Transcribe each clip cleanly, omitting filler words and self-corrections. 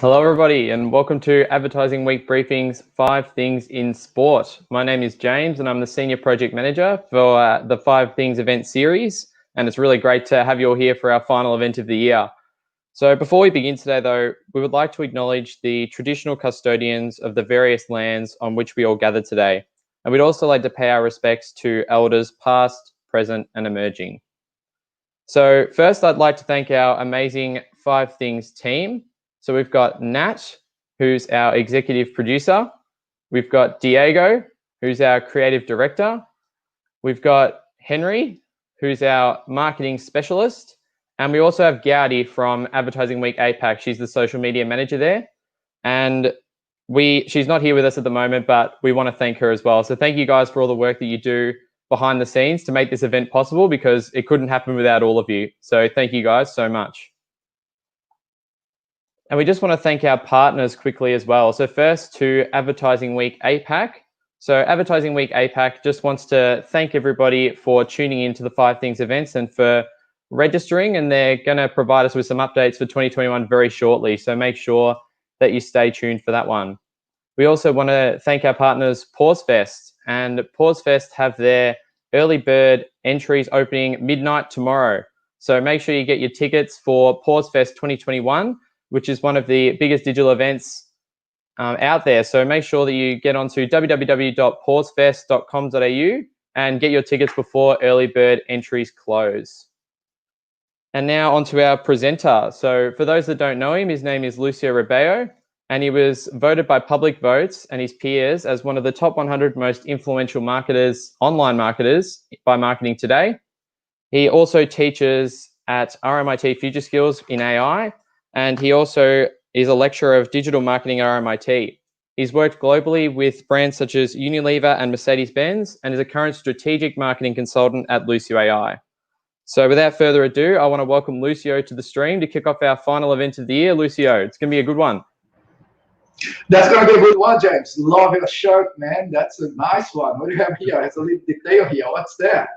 Hello, everybody, and welcome to Advertising Week Briefings 5 Things in Sport. My name is James, and I'm the Senior Project Manager for the 5 Things event series, and it's really great to have you all here for our final event of the year. So before we begin today, though, we would like to acknowledge the traditional custodians of the various lands on which we all gather today, and we'd also like to pay our respects to elders past, present, and emerging. So first, I'd like to thank our amazing 5 Things team. So we've got Nat, who's our executive producer. We've got Diego, who's our creative director. We've got Henry, who's our marketing specialist. And we also have Gaudi from Advertising Week APAC. She's the social media manager there. And she's not here with us at the moment, but we want to thank her as well. So thank you guys for all the work that you do behind the scenes to make this event possible, because it couldn't happen without all of you. So thank you guys so much. And we just want to thank our partners quickly as well. So first, to Advertising Week APAC. So Advertising Week APAC just wants to thank everybody for tuning into the 5 Things events and for registering, and they're going to provide us with some updates for 2021 very shortly. So make sure that you stay tuned for that one. We also want to thank our partners, PauseFest. And PauseFest have their early bird entries opening midnight tomorrow. So make sure you get your tickets for PauseFest 2021, which is one of the biggest digital events out there. So make sure that you get onto www.pausefest.com.au and get your tickets before early bird entries close. And now onto our presenter. So for those that don't know him, his name is Lucio Rebeo, and he was voted by public votes and his peers as one of the top 100 most influential marketers, online marketers, by Marketing Today. He also teaches at RMIT Future Skills in AI, and he also is a lecturer of digital marketing at RMIT. He's worked globally with brands such as Unilever and Mercedes-Benz, and is a current strategic marketing consultant at Lucio AI. So without further ado, I want to welcome Lucio to the stream to kick off our final event of the year. Lucio, it's going to be a good one. That's going to be a good one, James. Love your shirt, man. That's a nice one. What do you have here? It's a little detail here. What's that?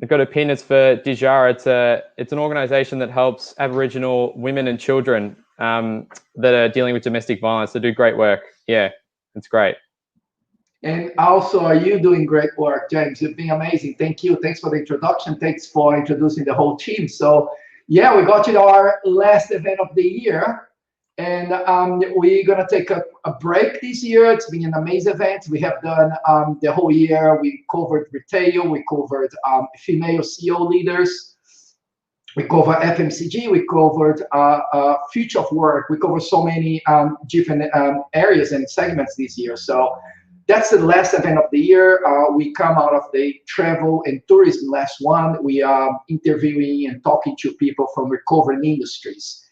I've got a pin. It's for Dijara. It's an organisation that helps Aboriginal women and children that are dealing with domestic violence. They do great work. Yeah, it's great. And also, are you doing great work, James? You've been amazing. Thank you. Thanks for the introduction. Thanks for introducing the whole team. So, yeah, we got to our last event of the year. And we're going to take a break this year. It's been an amazing event. We have done the whole year. We covered retail. We covered female CEO leaders. We covered FMCG. We covered future of work. We covered so many different areas and segments this year. So that's the last event of the year. We come out of the travel and tourism last one. We are interviewing and talking to people from recovering industries.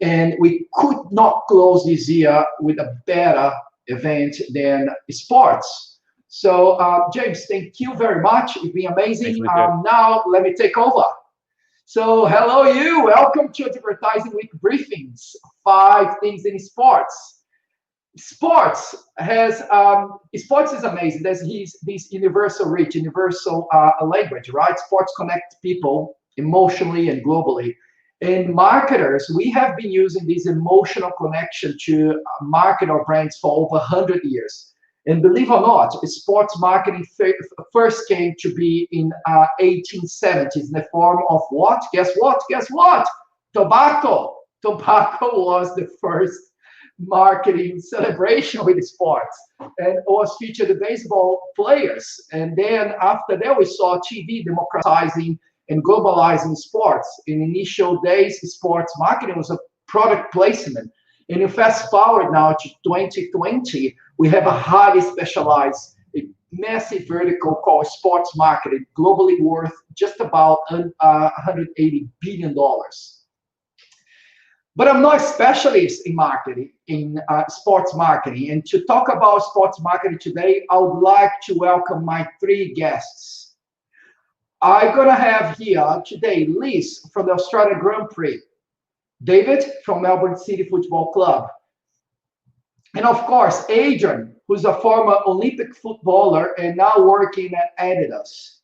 And we could not close this year with a better event than sports. So, James, thank you very much. It's been amazing. Now, let me take over. So, hello, you. Welcome to Advertising Week Briefings, 5 Things in Sports. Sports is amazing. There's this universal reach, universal language, right? Sports connect people emotionally and globally. And marketers, we have been using this emotional connection to market our brands for over 100 years. And believe it or not, sports marketing first came to be in 1870s in the form of what? Guess what? Guess what? Tobacco. Tobacco was the first marketing celebration with sports, and was featured the baseball players. And then after that, we saw TV democratizing and globalizing sports. In initial days, sports marketing was a product placement. And you fast forward now to 2020, we have a highly specialized, a massive vertical called sports marketing, globally worth just about $180 billion. But I'm not a specialist in marketing, in sports marketing. And to talk about sports marketing today, I would like to welcome my 3 guests. I'm going to have here today Liz from the Australian Grand Prix, David from Melbourne City Football Club, and of course, Adrian, who's a former Olympic footballer and now working at Adidas.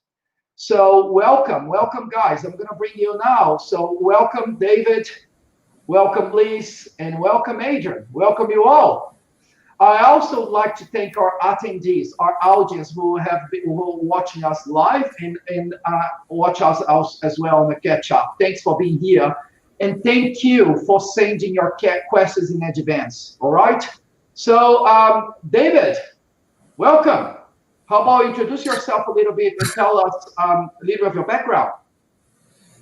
So welcome guys. I'm going to bring you now. So welcome, David, welcome Liz, and welcome Adrian. Welcome you all. I also would like to thank our attendees, our audience who are watching us live and watch us as well on the catch up. Thanks for being here. And thank you for sending your questions in advance, all right? So David, welcome. How about you introduce yourself a little bit and tell us a little of your background?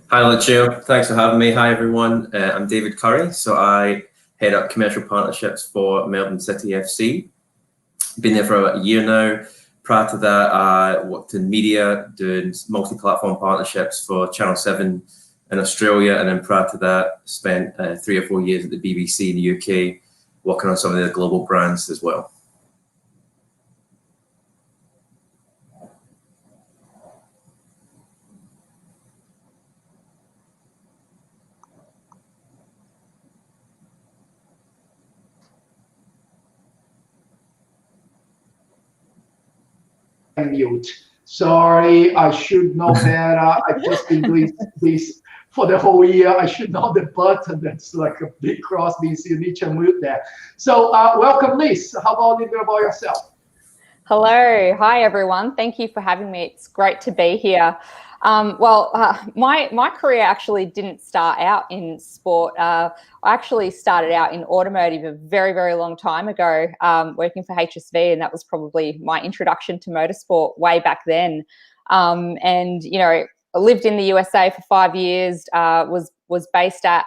Hi, Lucio. Thanks for having me. Hi, everyone. I'm David Curry. So I head up commercial partnerships for Melbourne City FC. Been there for about a year now. Prior to that, I worked in media, doing multi-platform partnerships for Channel 7 in Australia. And then prior to that, spent 3 or 4 years at the BBC in the UK, working on some of the global brands as well. Mute. Sorry, I should know better. I've just been doing this for the whole year. I should know the button that's like a big cross means you need to mute there. So welcome, Liz. How about a little bit about yourself? Hello. Hi, everyone. Thank you for having me. It's great to be here. My career actually didn't start out in sport. I actually started out in automotive a very, very long time ago, working for HSV, and that was probably my introduction to motorsport way back then. And you know, I lived in the USA for 5 years. Was based at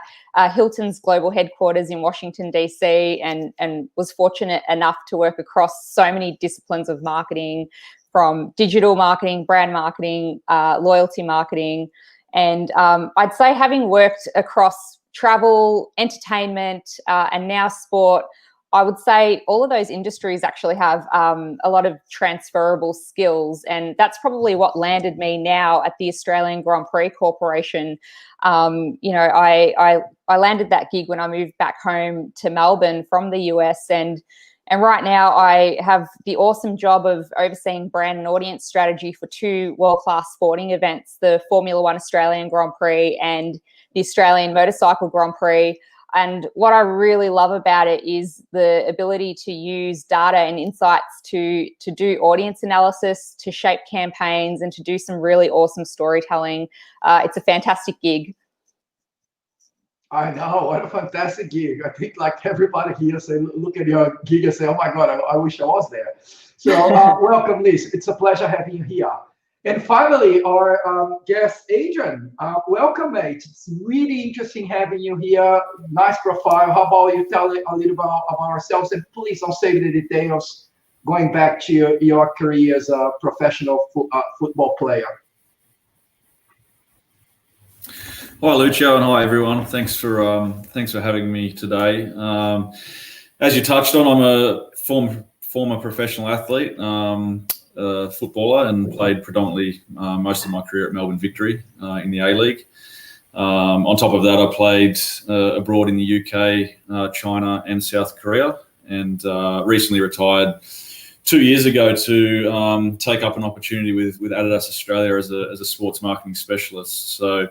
Hilton's global headquarters in Washington DC, and was fortunate enough to work across so many disciplines of marketing, from digital marketing, brand marketing, loyalty marketing. And I'd say, having worked across travel, entertainment, and now sport, I would say all of those industries actually have a lot of transferable skills. And that's probably what landed me now at the Australian Grand Prix Corporation. You know, I landed that gig when I moved back home to Melbourne from the US, and right now I have the awesome job of overseeing brand and audience strategy for 2 world-class sporting events, the Formula One Australian Grand Prix and the Australian Motorcycle Grand Prix. And what I really love about it is the ability to use data and insights to do audience analysis, to shape campaigns, and to do some really awesome storytelling. It's a fantastic gig. I know, what a fantastic gig. I think like everybody here say, look at your gig and say, oh my God, I wish I was there. So welcome, Liz. It's a pleasure having you here. And finally, our guest, Adrian. Welcome, mate. It's really interesting having you here. Nice profile. How about you tell a little about ourselves, and please don't say the details going back to your career as a professional football player. Hi, Lucio, and hi, everyone. Thanks for having me today. As you touched on, I'm a former professional athlete, footballer, and played predominantly most of my career at Melbourne Victory in the A-League. On top of that, I played abroad in the UK, China, and South Korea, and recently retired 2 years ago to take up an opportunity with Adidas Australia as a sports marketing specialist. So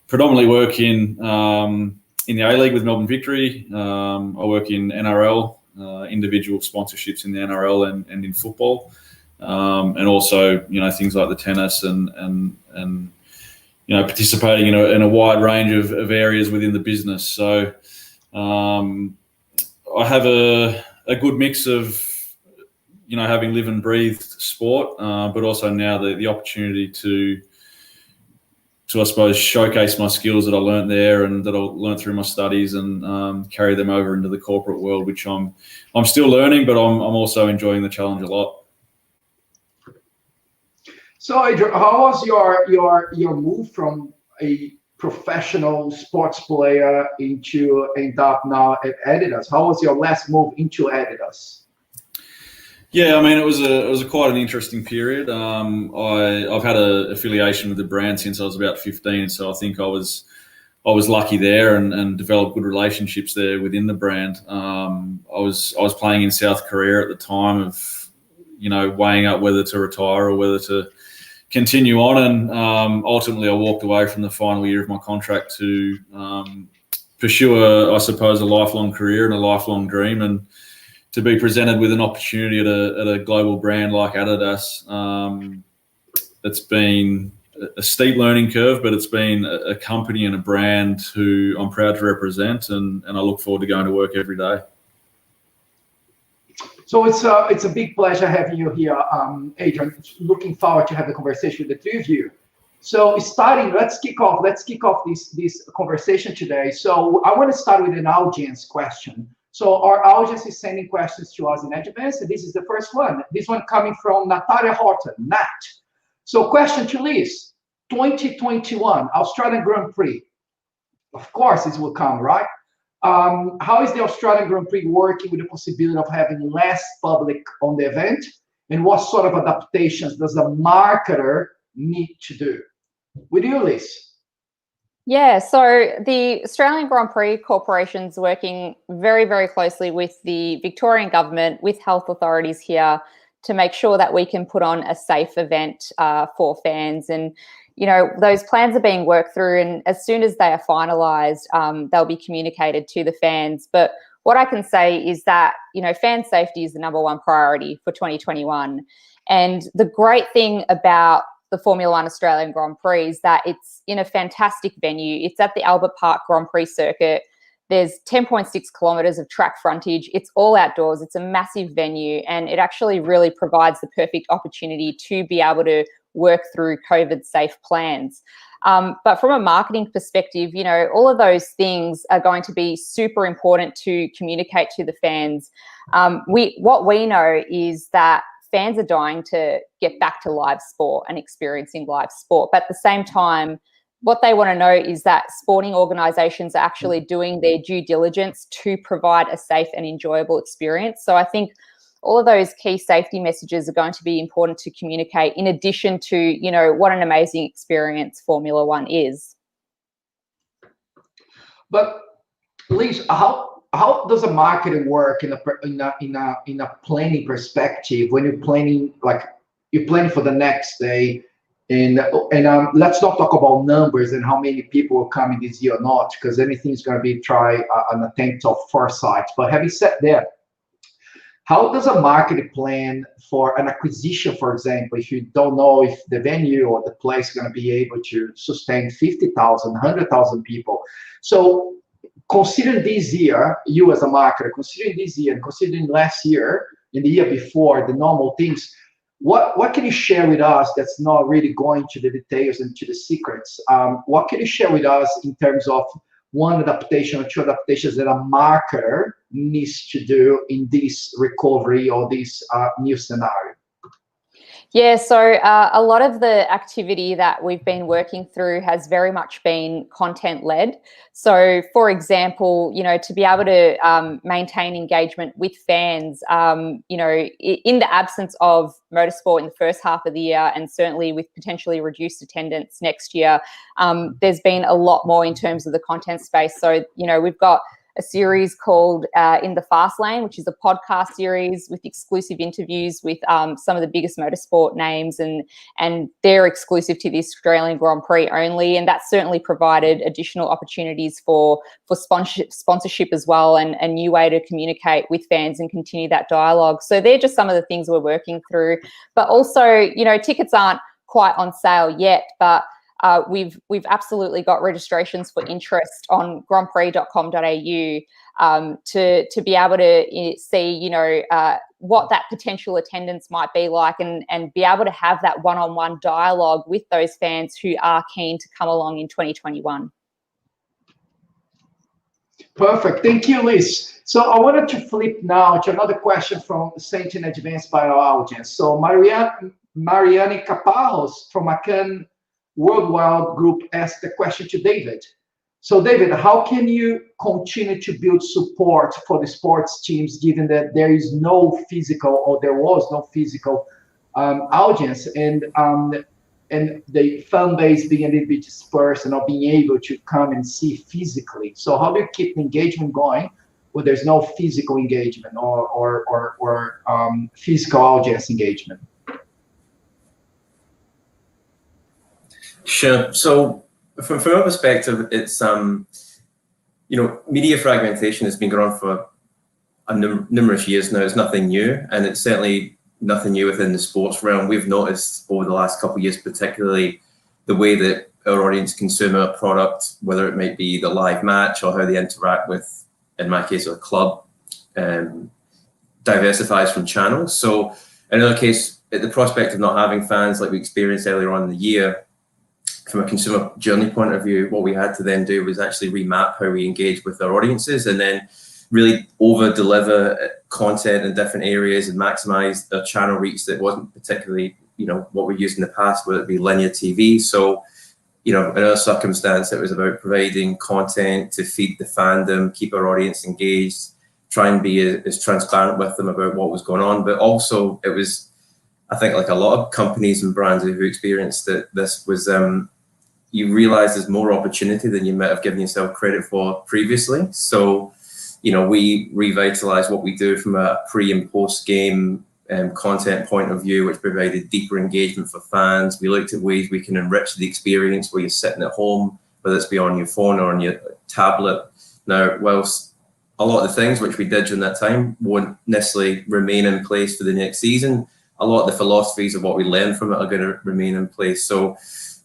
predominantly work in the A-League with Melbourne Victory. I work in NRL, individual sponsorships in the NRL and in football, and also, you know, things like the tennis and you know, participating in a wide range of areas within the business. So I have a good mix of, you know, having lived and breathed sport, but also now the opportunity to I suppose showcase my skills that I learned there and that I learned through my studies, and carry them over into the corporate world, which I'm still learning, but I'm also enjoying the challenge a lot. So, Adrian, how was your move from a professional sports player into end up now at Adidas? How was your last move into Adidas? Yeah, I mean, it was a quite an interesting period. I've had an affiliation with the brand since I was about 15, so I think I was lucky there and developed good relationships there within the brand. I was playing in South Korea at the time of, you know, weighing up whether to retire or whether to continue on, and ultimately I walked away from the final year of my contract to pursue, I suppose, a lifelong career and a lifelong dream, and to be presented with an opportunity at a global brand like Adidas. It's been a steep learning curve, but it's been a company and a brand who I'm proud to represent, and I look forward to going to work every day. So it's a big pleasure having you here, Adrian. Looking forward to have a conversation with the three of you. So let's kick off this conversation today. So I want to start with an audience question. So our audience is sending questions to us in advance, and this is the first one. This one coming from Natalia Horton, Nat. So question to Liz, 2021 Australian Grand Prix. Of course, this will come, right? How is the Australian Grand Prix working with the possibility of having less public on the event? And what sort of adaptations does a marketer need to do? With you, Liz. Yeah, so the Australian Grand Prix Corporation's working very, very closely with the Victorian government, with health authorities here, to make sure that we can put on a safe event for fans. And, you know, those plans are being worked through, and as soon as they are finalised, they'll be communicated to the fans. But what I can say is that, you know, fan safety is the #1 priority for 2021. And the great thing about the Formula One Australian Grand Prix is that it's in a fantastic venue. It's at the Albert Park Grand Prix circuit. There's 10.6 kilometres of track frontage. It's all outdoors. It's a massive venue, and it actually really provides the perfect opportunity to be able to work through COVID-safe plans. But from a marketing perspective, you know, all of those things are going to be super important to communicate to the fans. What we know is that fans are dying to get back to live sport and experiencing live sport. But at the same time, what they want to know is that sporting organisations are actually doing their due diligence to provide a safe and enjoyable experience. So I think all of those key safety messages are going to be important to communicate, in addition to, you know, what an amazing experience Formula One is. But Liz, how does a marketing work in a planning perspective when you're planning, like you're planning for the next day? And let's not talk about numbers and how many people will come in this year or not, because anything's going to be an attempt of foresight. But having said that, how does a marketing plan for an acquisition, for example, if you don't know if the venue or the place is going to be able to sustain 50,000, 100,000 people? So considering this year, you as a marketer, considering this year and considering last year and the year before, the normal things, what can you share with us that's not really going to the details and to the secrets? What can you share with us in terms of one adaptation or two adaptations that a marketer needs to do in this recovery or this new scenario? Yeah, so a lot of the activity that we've been working through has very much been content-led. So, for example, you know, to be able to maintain engagement with fans, you know, in the absence of motorsport in the first half of the year, and certainly with potentially reduced attendance next year, there's been a lot more in terms of the content space. So, you know, we've got a series called In the Fast Lane, which is a podcast series with exclusive interviews with some of the biggest motorsport names, and they're exclusive to the Australian Grand Prix only. And that's certainly provided additional opportunities for sponsorship as well, and a new way to communicate with fans and continue that dialogue. So they're just some of the things we're working through. But also, you know, tickets aren't quite on sale yet, but we've absolutely got registrations for interest on grandprix.com.au to be able to see, you know, what that potential attendance might be like, and be able to have that one-on-one dialogue with those fans who are keen to come along in 2021. Perfect. Thank you, Liz. So I wanted to flip now to another question from sent in advance by our audience. So Mariane Caparros from Acan Worldwide Group asked the question to David. So David, how can you continue to build support for the sports teams given that there is no physical, or there was no physical audience, and the fan base being a little bit dispersed and not being able to come and see physically? So how do you keep engagement going when there's no physical engagement or physical audience engagement? Sure. So from our perspective, it's Media fragmentation has been going on for numerous years now. It's nothing new, and it's certainly nothing new within the sports realm. We've noticed over the last couple of years, particularly the way that our audience consume our product, whether it might be the live match or how they interact with, in my case, a club, diversifies from channels. So in our case, at the prospect of not having fans like we experienced earlier on in the year, from a consumer journey point of view, what we had to then do was actually remap how we engage with our audiences, and then really over-deliver content in different areas and maximize their channel reach that wasn't particularly, what we used in the past, whether it be linear TV. So, in our circumstance, it was about providing content to feed the fandom, keep our audience engaged, try and be as transparent with them about what was going on. But also it was, I think, like a lot of companies and brands who experienced it, this was, you realize there's more opportunity than you might have given yourself credit for previously. So, we revitalized what we do from a pre and post game content point of view, which provided deeper engagement for fans. We looked at ways we can enrich the experience where you're sitting at home, whether it's be on your phone or on your tablet. Now, whilst a lot of the things which we did during that time won't necessarily remain in place for the next season, a lot of the philosophies of what we learned from it are going to remain in place. So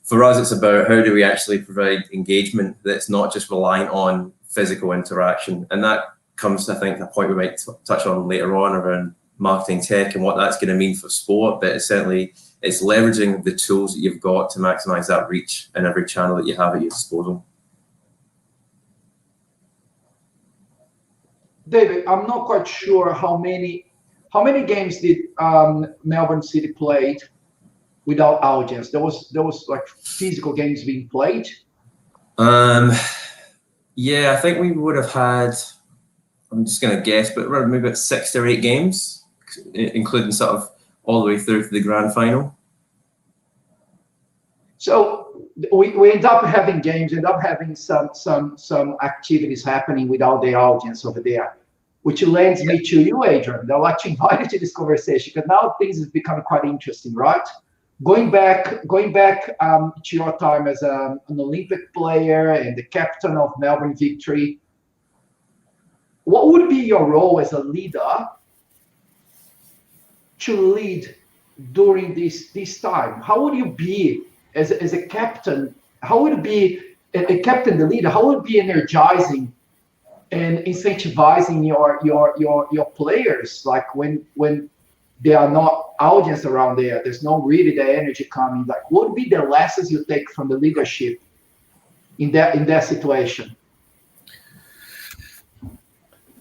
for us, it's about how do we actually provide engagement that's not just reliant on physical interaction. And that comes to, I think, a point we might touch on later on around marketing tech and what that's going to mean for sport. But it's leveraging the tools that you've got to maximize that reach in every channel that you have at your disposal. David, I'm not quite sure how many games did Melbourne City played without audience. There was like physical games being played. Yeah, I think we would have had, I'm just going to guess, but around maybe about 6 or 8 games, including sort of all the way through to the grand final. So we end up having games, end up having some activities happening without the audience over there, which lends me to you, Adrian. I'd like to invite you to this conversation because now things is becoming quite interesting, right? Going back to your time as an Olympic player and the captain of Melbourne Victory, what would be your role as a leader to lead during this time? How would you be as a captain? How would it be a captain, the leader? How would it be energizing and incentivizing your players? Like when there are not audience around there, there's no really the energy coming. Like, what would be the lessons you take from the leadership in that situation?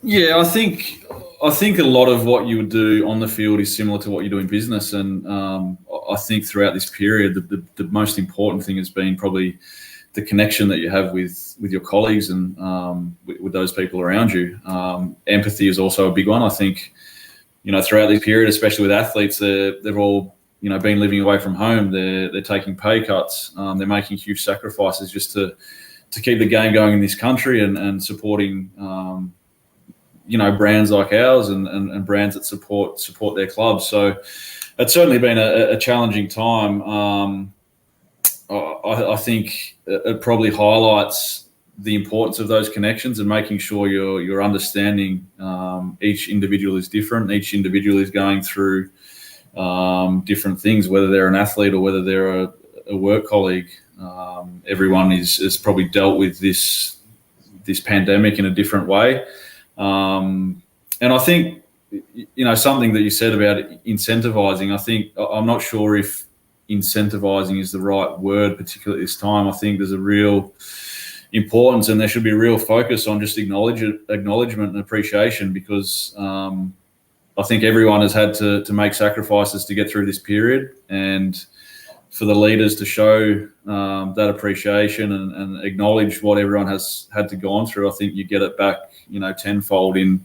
Yeah, I think a lot of what you would do on the field is similar to what you do in business, and I think throughout this period, the most important thing has been probably the connection that you have with your colleagues and with those people around you. Empathy is also a big one. I think, throughout this period, especially with athletes, they've all been living away from home. They're taking pay cuts. They're making huge sacrifices just to keep the game going in this country and supporting brands like ours and brands that support their clubs. So it's certainly been a challenging time. I think it probably highlights the importance of those connections and making sure you're understanding each individual is different. Each individual is going through different things, whether they're an athlete or whether they're a work colleague. Everyone has probably dealt with this pandemic in a different way. And I think, something that you said about incentivizing, I'm not sure if incentivizing is the right word, particularly at this time. I think there's a real importance and there should be a real focus on just acknowledgement and appreciation, because I think everyone has had to make sacrifices to get through this period, and for the leaders to show that appreciation and acknowledge what everyone has had to go on through, I think you get it back, tenfold in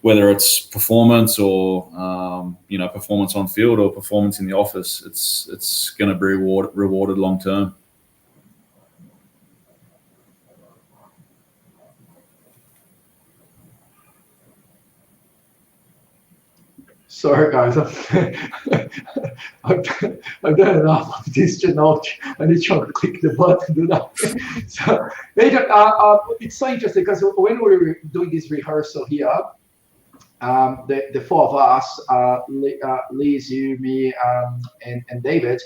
whether it's performance or performance on field or performance in the office. It's going to be rewarded long term. Sorry, guys. I've done enough of this to know. I need to click the button. Do that. So, Adrian, it's so interesting because when we were doing this rehearsal here, the four of us, Liz, you, me, and David,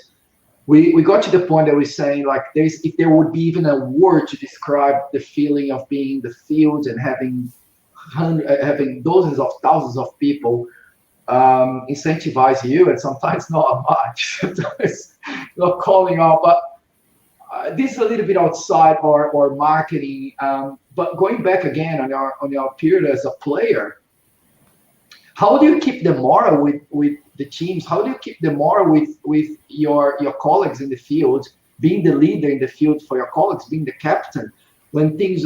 we got to the point that we're saying, like, if there would be even a word to describe the feeling of being in the field and having dozens of thousands of people incentivize you, and sometimes not much, sometimes not calling out, but this is a little bit outside our marketing. But going back again on your period as a player, how do you keep the morale with the teams? How do you keep the morale with your colleagues in the field, being the leader in the field for your colleagues, being the captain, when things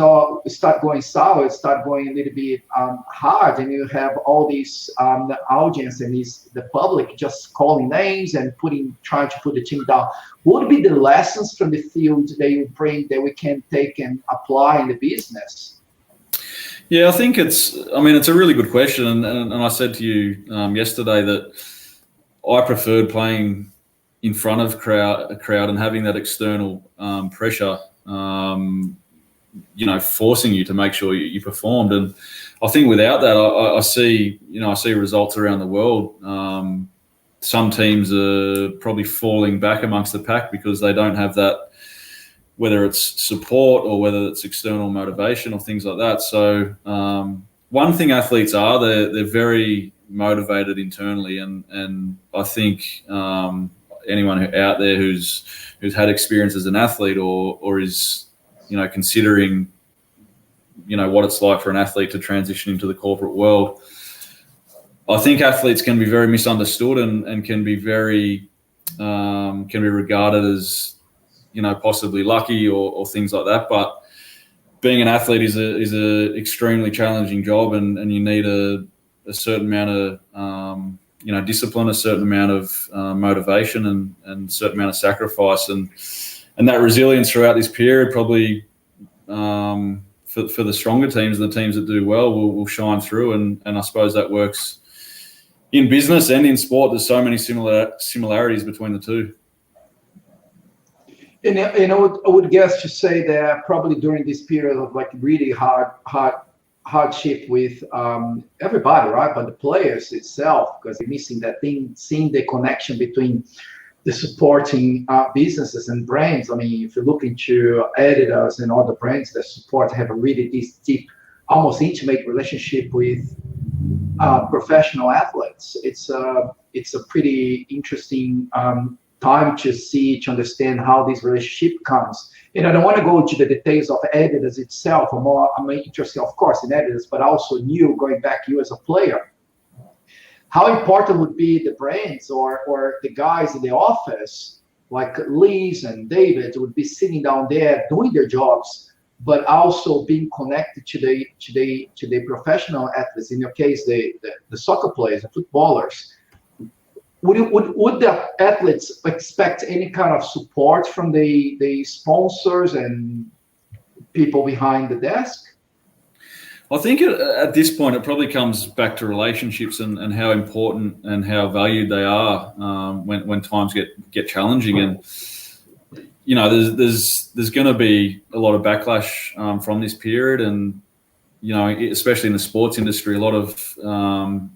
start going sour, start going a little bit hard, and you have all these the audience and the public just calling names and trying to put the team down? What would be the lessons from the field that you bring that we can take and apply in the business? Yeah, I think it's a really good question, and I said to you yesterday that I preferred playing in front of a crowd and having that external pressure, forcing you to make sure you performed. And I think without that, I see results around the world. Some teams are probably falling back amongst the pack because they don't have that, whether it's support or whether it's external motivation or things like that. So one thing athletes are, they're very motivated internally, and I think anyone out there who's had experience as an athlete or is considering what it's like for an athlete to transition into the corporate world, I think athletes can be very misunderstood and can be regarded as possibly lucky or things like that. But being an athlete is a extremely challenging job, and you need a certain amount of discipline, a certain amount of motivation, and a certain amount of sacrifice, and that resilience throughout this period probably for the stronger teams, the teams that do well, will shine through, and I suppose that works in business and in sport. There's so many similarities between the two. And I would guess to say that probably during this period of like really hardship with everybody, right? But the players itself, because they're missing that thing, seeing the connection between the supporting businesses and brands. I mean, if you look into Adidas and other brands that support, have a really deep, almost intimate relationship with professional athletes. It's a pretty interesting time to understand how this relationship comes. And I don't want to go to the details of Adidas itself. I'm interested, of course, in Adidas, but also you, going back, you as a player. How important would be the brands or the guys in the office, like Liz and David, would be sitting down there doing their jobs, but also being connected to the professional athletes, in your case, the soccer players, the footballers. Would the athletes expect any kind of support from the sponsors and people behind the desk? I think at this point it probably comes back to relationships and how important and how valued they are when times get challenging. And there's going to be a lot of backlash from this period, and especially in the sports industry, a lot of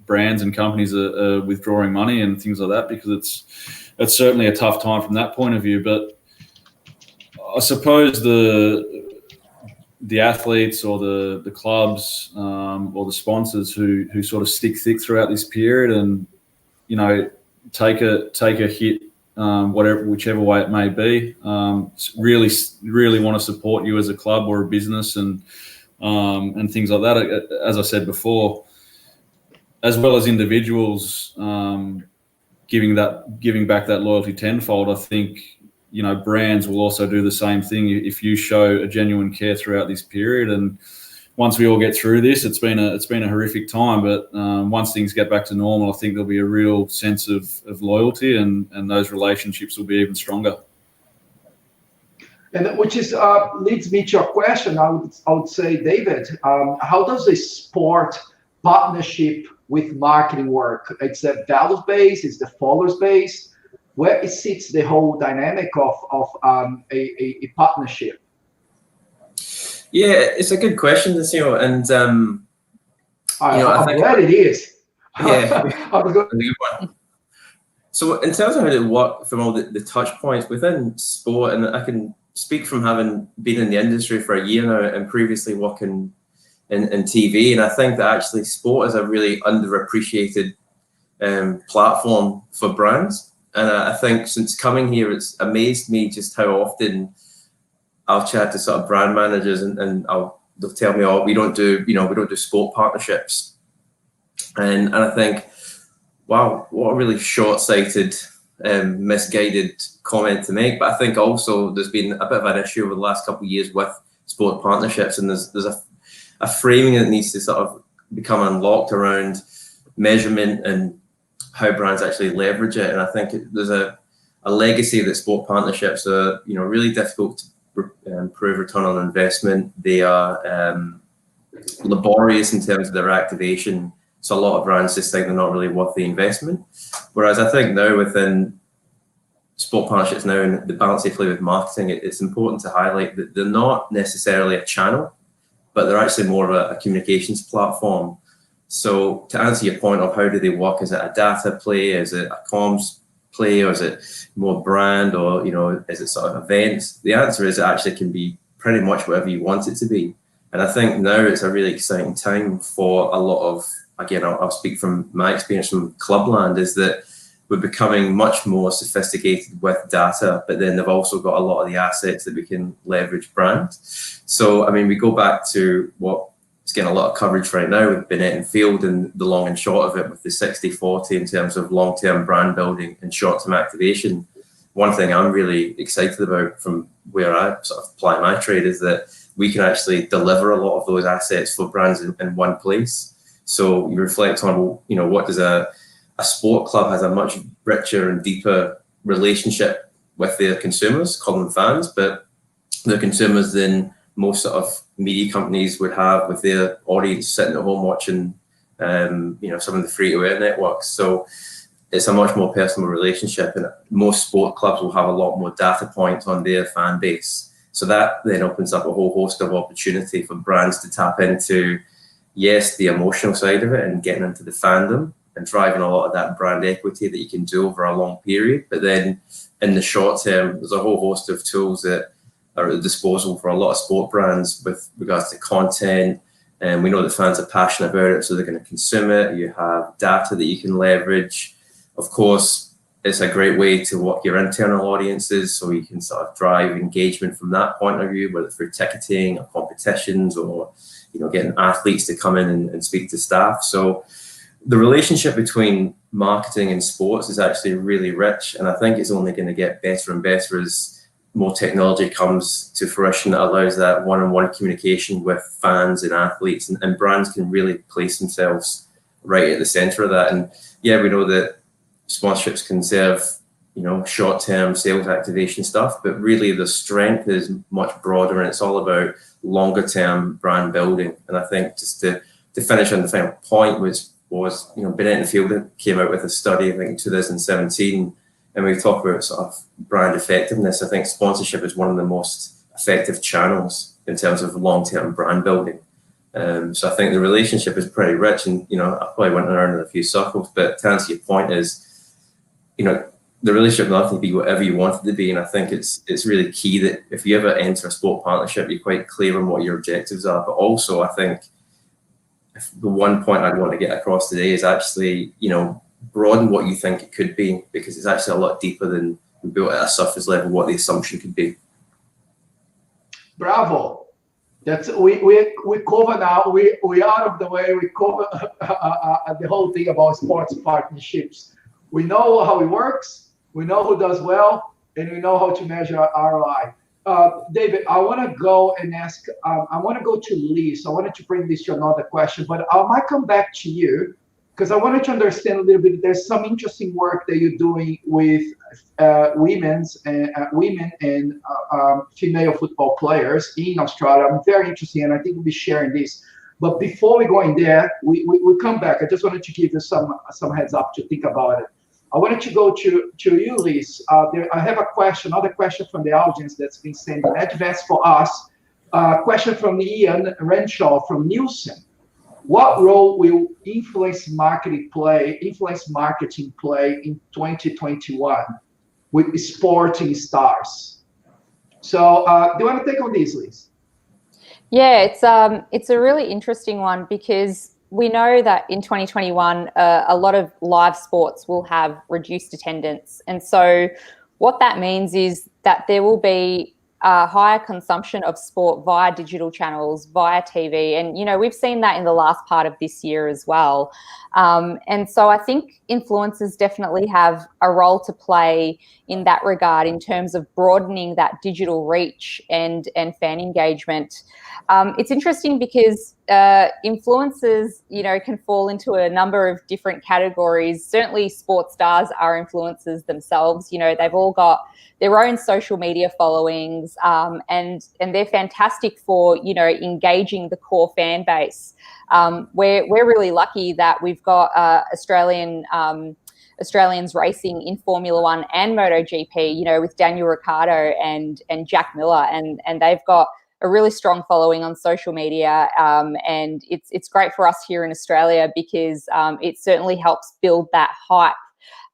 brands and companies are withdrawing money and things like that, because it's certainly a tough time from that point of view. But I suppose the athletes or the clubs or the sponsors who sort of stick thick throughout this period and take a hit, whichever way it may be, really want to support you as a club or a business and things like that. As I said before, as well as individuals giving back that loyalty tenfold, I think brands will also do the same thing if you show a genuine care throughout this period. And once we all get through this, it's been a horrific time, but once things get back to normal, I think there'll be a real sense of loyalty, and those relationships will be even stronger. And which is leads me to your question. I would say, David, how does a sport partnership with marketing work? It's a values based, it's the followers based. Where it sits the whole dynamic of a partnership? Yeah, it's a good question, and I'm glad it is. Yeah, a good one. So in terms of how it works from all the touch points within sport, and I can speak from having been in the industry for a year now and previously working in TV, and I think that actually sport is a really underappreciated platform for brands. And I think since coming here, it's amazed me just how often I'll chat to sort of brand managers and they'll tell me, oh, we don't do sport partnerships. And I think, wow, what a really short-sighted, misguided comment to make. But I think also there's been a bit of an issue over the last couple of years with sport partnerships, and there's a framing that needs to sort of become unlocked around measurement and how brands actually leverage it. And I think there's a legacy that sport partnerships are, really difficult to improve return on investment. They are laborious in terms of their activation. So a lot of brands just think they're not really worth the investment. Whereas I think now within sport partnerships now and the balance they play with marketing, it's important to highlight that they're not necessarily a channel, but they're actually more of a communications platform. So to answer your point of how do they work, is it a data play, is it a comms play, or is it more brand, or is it sort of events? The answer is it actually can be pretty much whatever you want it to be. And I think now it's a really exciting time for a lot of, again, I'll speak from my experience from Clubland, is that we're becoming much more sophisticated with data, but then they've also got a lot of the assets that we can leverage brand. So, I mean, we go back to what is getting a lot of coverage right now with Bennett and Field, and the long and short of it with the 60-40 in terms of long-term brand building and short-term activation. One thing I'm really excited about from where I sort of apply my trade is that we can actually deliver a lot of those assets for brands in one place. So you reflect on, what does a sport club has a much richer and deeper relationship with their consumers, call them fans, but their consumers than most sort of media companies would have with their audience sitting at home watching, some of the free-to-air networks. So it's a much more personal relationship, and most sport clubs will have a lot more data points on their fan base. So that then opens up a whole host of opportunity for brands to tap into, yes, the emotional side of it and getting into the fandom and driving a lot of that brand equity that you can do over a long period. But then in the short term, there's a whole host of tools that are at the disposal for a lot of sport brands with regards to content. And we know that fans are passionate about it, so they're going to consume it. You have data that you can leverage. Of course, it's a great way to work your internal audiences, so you can sort of drive engagement from that point of view, whether through ticketing or competitions or getting athletes to come in and speak to staff. So the relationship between marketing and sports is actually really rich, and I think it's only going to get better and better as more technology comes to fruition that allows that one-on-one communication with fans and athletes, and brands can really place themselves right at the center of that. And yeah, we know that sponsorships can serve short-term sales activation stuff, but really the strength is much broader, and it's all about longer-term brand building. And I think just to finish on the final point, which was, Bennett and Field came out with a study, I think in 2017, and we talk about sort of brand effectiveness. I think sponsorship is one of the most effective channels in terms of long-term brand building. So I think the relationship is pretty rich, and I probably went around in a few circles, but to answer your point is, the relationship not to be whatever you want it to be. And I think it's really key that if you ever enter a sport partnership, you're quite clear on what your objectives are. But also, I think the one point I'd want to get across today is actually, broaden what you think it could be, because it's actually a lot deeper than we built at a surface level what the assumption could be. Bravo. That's we cover now. We out of the way. We cover the whole thing about sports partnerships. We know how it works. We know who does well, and we know how to measure ROI. David, I want to go and ask. I want to go to Lee. So I wanted to bring this to another question, but I might come back to you because I wanted to understand a little bit. There's some interesting work that you're doing with women and female football players in Australia. I'm very interested, and I think we'll be sharing this. But before we go in there, we come back. I just wanted to give you some heads up to think about it. I wanted to go to you, Liz. I have another question from the audience that's been sent in advance for us. Question from Ian Renshaw from Nielsen. What role will influence marketing play in 2021 with sporting stars? So do you want to take on this, Liz? Yeah, it's a really interesting one because we know that in 2021, a lot of live sports will have reduced attendance. And so what that means is that there will be higher consumption of sport via digital channels, via TV. And, we've seen that in the last part of this year as well. And so I think influencers definitely have a role to play in that regard in terms of broadening that digital reach and fan engagement. It's interesting because influencers, can fall into a number of different categories. Certainly sports stars are influencers themselves. They've all got their own social media followings, and they're fantastic for, engaging the core fan base. We're really lucky that we've got Australians racing in Formula One and MotoGP, with Daniel Ricciardo and Jack Miller, and they've got a really strong following on social media, and it's great for us here in Australia because it certainly helps build that hype,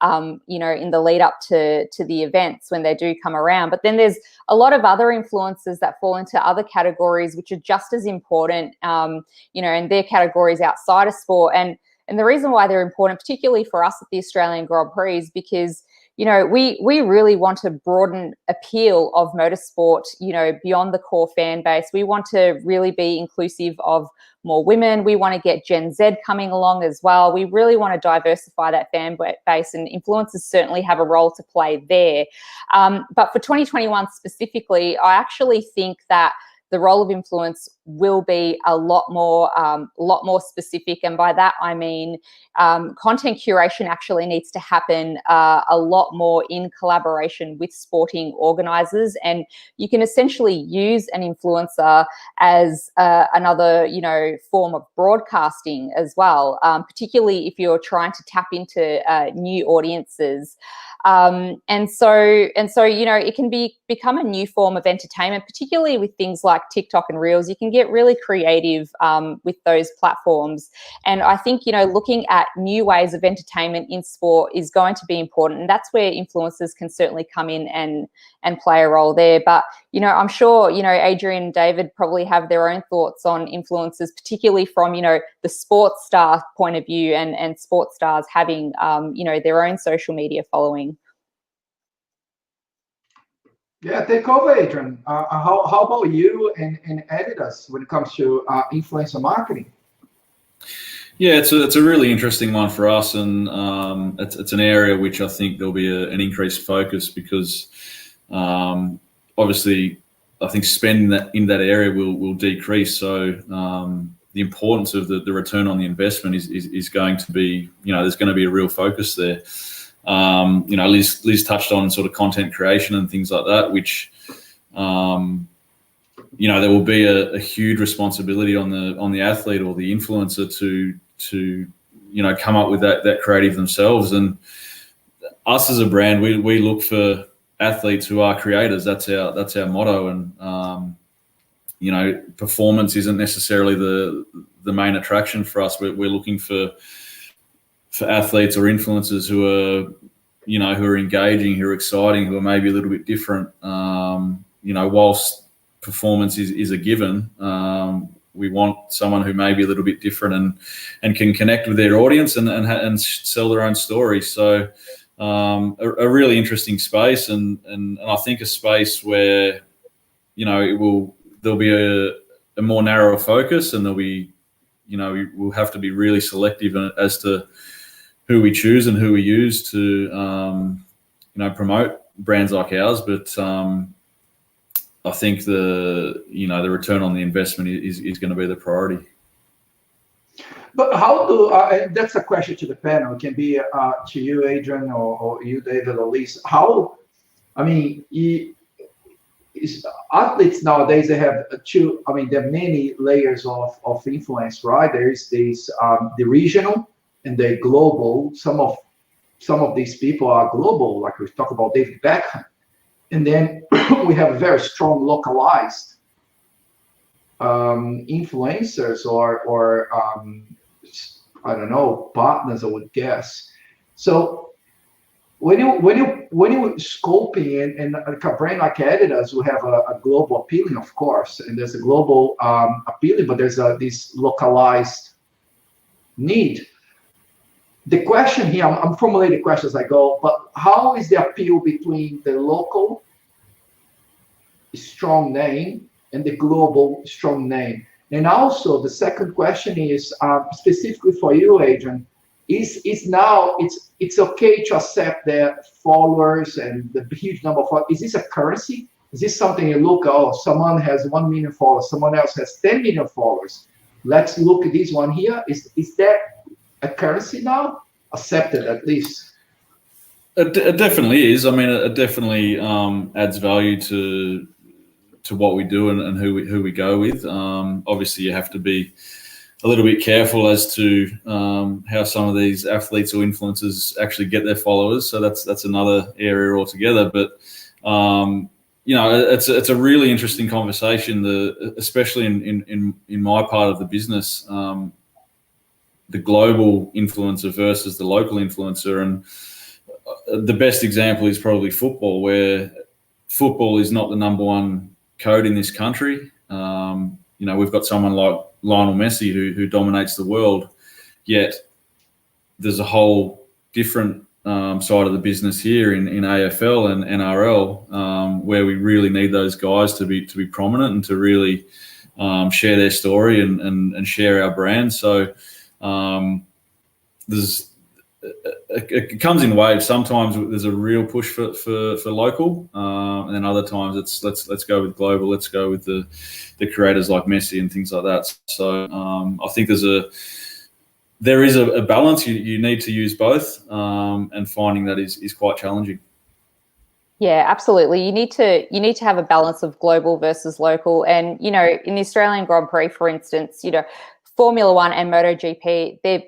in the lead up to the events when they do come around. But then there's a lot of other influencers that fall into other categories which are just as important, and they're categories outside of sport. And the reason why they're important, particularly for us at the Australian Grand Prix, is because we really want to broaden appeal of motorsport, beyond the core fan base. We want to really be inclusive of more women. We want to get Gen Z coming along as well. We really want to diversify that fan base, and influencers certainly have a role to play there. But for 2021 specifically, I actually think that the role of influence will be a lot more specific. And by that, I mean content curation actually needs to happen a lot more in collaboration with sporting organisers. And you can essentially use an influencer as another, form of broadcasting as well, particularly if you're trying to tap into new audiences. And so, it can become a new form of entertainment, particularly with things like TikTok and Reels. You can get really creative with those platforms. And I think, looking at new ways of entertainment in sport is going to be important. And that's where influencers can certainly come in and play a role there. But, I'm sure, Adrian and David probably have their own thoughts on influencers, particularly from, the sports star point of view and sports stars having, their own social media following. Yeah, take over, Adrian. How about you and Adidas when it comes to influencer marketing? Yeah, it's a really interesting one for us, and it's an area which I think there'll be an increased focus because obviously I think spending in that area will decrease. So the importance of the return on the investment is going to be, there's going to be a real focus there. Liz touched on sort of content creation and things like that, which there will be a huge responsibility on the athlete or the influencer to come up with that creative themselves. And us as a brand, we look for athletes who are creators. That's our motto. And performance isn't necessarily the main attraction for us. We're looking for athletes or influencers who are engaging, who are exciting, who are maybe a little bit different. Whilst performance is a given, we want someone who may be a little bit different and can connect with their audience and sell their own story. So a really interesting space, and I think a space where there'll be a more narrow focus, and there'll be we'll have to be really selective as to who we choose and who we use to promote brands like ours. But I think the return on the investment is going to be the priority. But how do that's a question to the panel. It can be to you, Adrian, or you, David, or Liz. How? I mean, athletes nowadays, they have there are many layers of influence, right? There is this the regional and the global. Some of these people are global, like we talk about David Beckham, and then we have very strong localized influencers or I don't know, partners, I would guess. So when you scoping and a brand like Adidas, we have a global appealing, of course, and there's a global appealing, but there's this localized need. The question here, I'm formulating questions as I go, but how is the appeal between the local strong name and the global strong name? And also the second question is specifically for you, Adrian. Is now it's okay to accept the followers and the huge number of followers? Is this a currency? Is this something you look, oh, someone has 1 million followers, someone else has 10 million followers. Let's look at this one here. Is that a currency now? Accepted at least? It definitely is. I mean, it definitely adds value to what we do and who we go with. Obviously, you have to be a little bit careful as to how some of these athletes or influencers actually get their followers. So that's another area altogether. But it's a really interesting conversation. Especially in my part of the business, the global influencer versus the local influencer, and the best example is probably football, where football is not the number one code in this country. We've got someone like Lionel Messi who dominates the world, yet there's a whole different side of the business here in AFL and NRL, where we really need those guys to be prominent and to really share their story and share our brand. So it comes in waves. Sometimes there's a real push for local, and then other times it's let's go with global. Let's go with the creators like Messi and things like that. So I think there is a balance. You need to use both, and finding that is quite challenging. Yeah, absolutely. You need to have a balance of global versus local. And in the Australian Grand Prix, for instance, Formula One and MotoGP, they're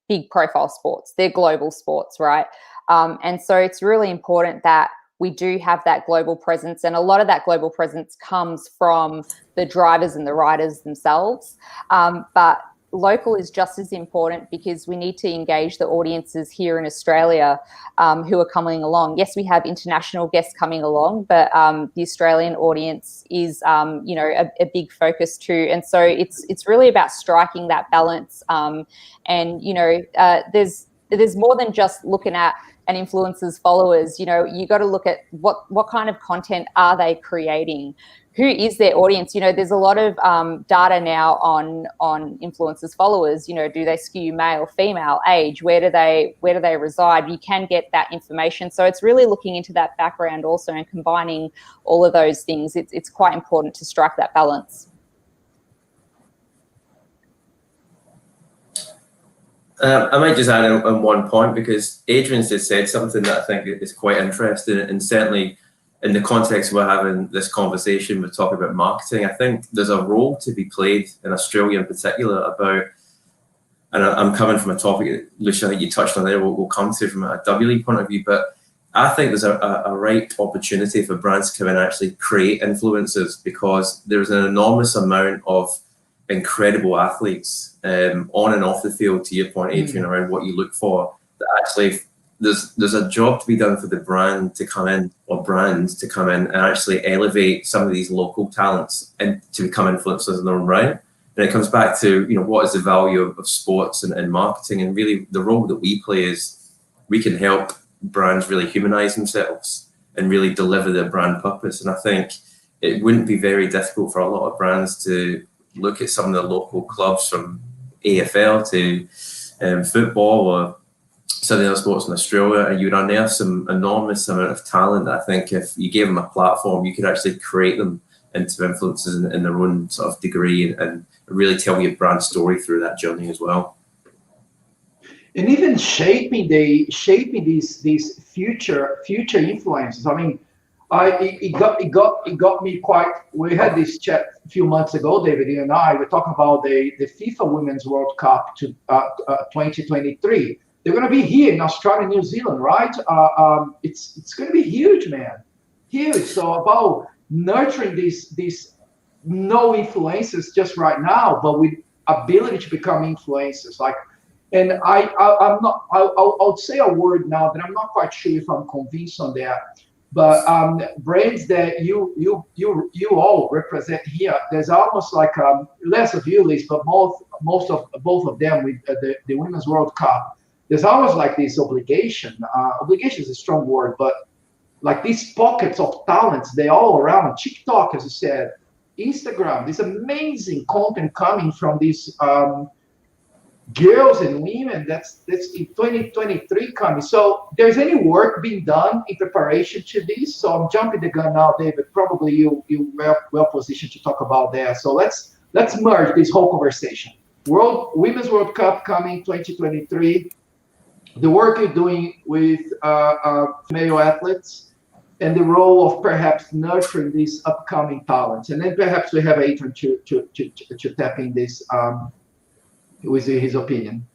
big profile sports. They're global sports, right? And so it's really important that we do have that global presence. And a lot of that global presence comes from the drivers and the riders themselves. But local is just as important, because we need to engage the audiences here in Australia who are coming along. Yes, we have international guests coming along, but the Australian audience is, a big focus too. And so it's really about striking that balance. There's more than just looking at an influencer's followers. You got to look at what kind of content are they creating. Who is their audience? There's a lot of data now on influencers' followers. Do they skew male, female, age? Where do they reside? You can get that information. So it's really looking into that background also and combining all of those things. It's quite important to strike that balance. I might just add on one point, because Adrian's just said something that I think is quite interesting, and certainly in the context we're having this conversation, we're talking about marketing. I think there's a role to be played in Australia in particular about, and I'm coming from a topic, Lucia, I think you touched on there, we'll come to from a WLE point of view, but I think there's a right opportunity for brands to come in and actually create influencers, because there's an enormous amount of incredible athletes on and off the field, to your point, Adrian, around what you look for, that actually there's a job to be done for the brand to come in, or brands to come in and actually elevate some of these local talents and to become influencers in their own right. And it comes back to, what is the value of sports and marketing, and really the role that we play is we can help brands really humanize themselves and really deliver their brand purpose. And I think it wouldn't be very difficult for a lot of brands to look at some of the local clubs, from AFL to football or some of the other sports in Australia, and you'd unearth some enormous amount of talent that I think if you gave them a platform, you could actually create them into influencers in their own sort of degree, and really tell your brand story through that journey as well. And even shaping these future influences. I mean, It got me quite. We had this chat a few months ago, David, you and I. We're talking about the FIFA Women's World Cup to 2023. They're going to be here in Australia, New Zealand, right? It's going to be huge, man. Huge. So about nurturing these no influencers just right now, but with ability to become influencers. Like, and I'm not. I'll say a word now that I'm not quite sure if I'm convinced on that. But brands that you all represent here, there's almost like less of you, Liz, but most of both of them with the Women's World Cup. There's almost like this obligation. Obligation is a strong word, but like these pockets of talents, they're all around. TikTok, as you said, Instagram, this amazing content coming from these girls and women that's in 2023 coming. So there's any work being done in preparation to this? So I'm jumping the gun now, David. Probably you well positioned to talk about that. So let's merge this whole conversation. Women's World Cup coming 2023. The work you're doing with male athletes and the role of perhaps nurturing these upcoming talents, and then perhaps we have Adrian to tap in this. With his opinion.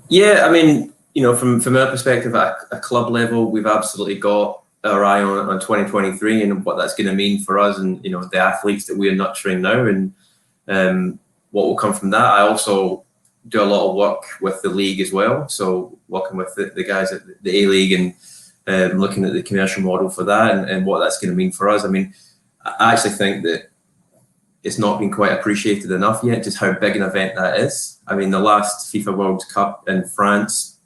Yeah, I mean, from our perspective at a club level, we've absolutely got our eye on 2023 and what that's going to mean for us and, the athletes that we are nurturing now and what will come from that. I also do a lot of work with the league as well. So working with the guys at the A-League and looking at the commercial model for that and what that's going to mean for us. I mean, I actually think that it's not been quite appreciated enough yet, just how big an event that is. I mean, the last FIFA World Cup in France,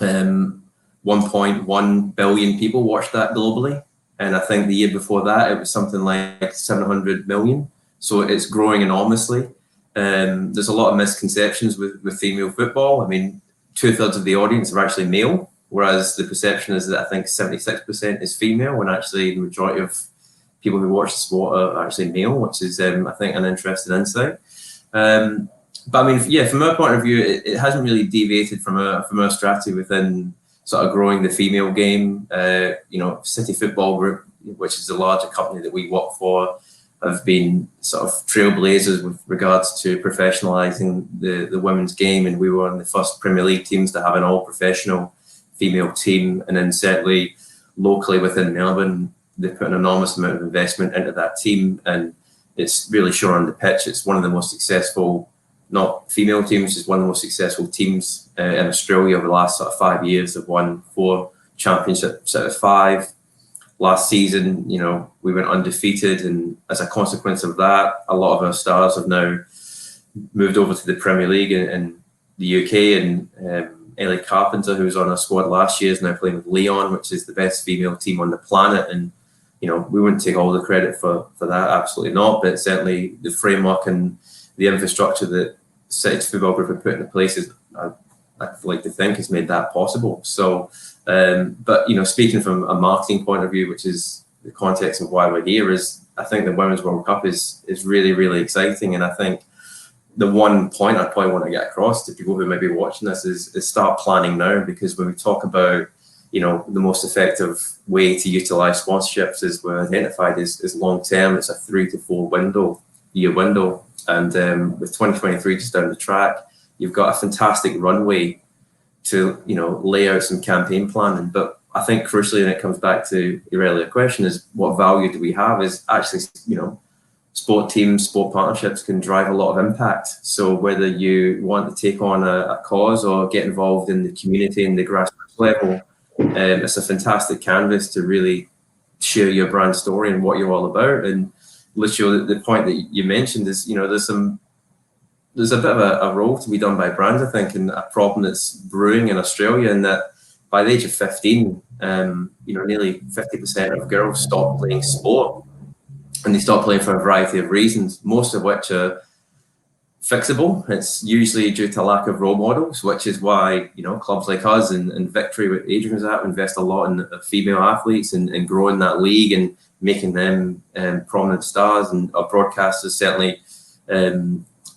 1.1 billion people watched that globally. And I think the year before that, it was something like 700 million. So it's growing enormously. There's a lot of misconceptions with female football. I mean, 2/3 of the audience are actually male, whereas the perception is that I think 76% is female, when actually the majority of people who watch the sport are actually male, which is, I think, an interesting insight. But I mean, yeah, from our point of view, it hasn't really deviated from our strategy within sort of growing the female game. City Football Group, which is the larger company that we work for, have been sort of trailblazers with regards to professionalising the women's game, and we were one of the first Premier League teams to have an all-professional female team, and then certainly locally within Melbourne, they put an enormous amount of investment into that team, and it's really shown on the pitch. It's one of the most successful, not female teams, it's one of the most successful teams in Australia over the last sort of 5 years. They've won 4 championships out of 5. Last season, we went undefeated, and as a consequence of that, a lot of our stars have now moved over to the Premier League in the UK, and Ellie Carpenter, who was on our squad last year, is now playing with Leon, which is the best female team on the planet. And we wouldn't take all the credit for that, absolutely not. But certainly the framework and the infrastructure that City Football Group have put into place is, I'd like to think, has made that possible. So, but speaking from a marketing point of view, which is the context of why we're here, is I think the Women's World Cup is really, really exciting. And I think the one point I probably want to get across to people who may be watching this is start planning now, because when we talk about the most effective way to utilize sponsorships is we're identified as long term. It's a 3 to 4 year window, and with 2023 just down the track, you've got a fantastic runway to lay out some campaign planning. But I think crucially, and it comes back to your earlier question, is what value do we have? Is actually sport teams, sport partnerships can drive a lot of impact. So whether you want to take on a cause or get involved in the community and the grassroots level, it's a fantastic canvas to really share your brand story and what you're all about. And Lucio, the point that you mentioned is, there's a bit of a role to be done by brands, I think, and a problem that's brewing in Australia, in that by the age of 15, nearly 50% of girls stop playing sport. And they stop playing for a variety of reasons, most of which are fixable. It's usually due to lack of role models, which is why clubs like us and Victory, with Adrian was at, invest a lot in female athletes and growing that league and making them prominent stars, and our broadcasters certainly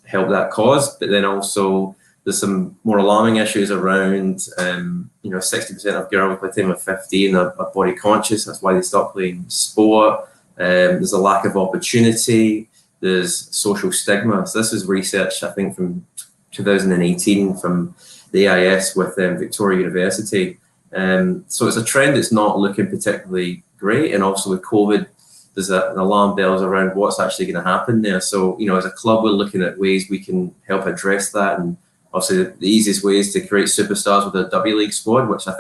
help that cause. But then also there's some more alarming issues around, 60% of girls by the time of 15 are body conscious. That's why they stop playing sport. There's a lack of opportunity. There's social stigma. So this is research, I think, from 2018 from the AIS with Victoria University. So it's a trend that's not looking particularly great. And also with COVID, there's an alarm bells around what's actually going to happen there. So, as a club, we're looking at ways we can help address that. And obviously the easiest way is to create superstars with a W League squad, which I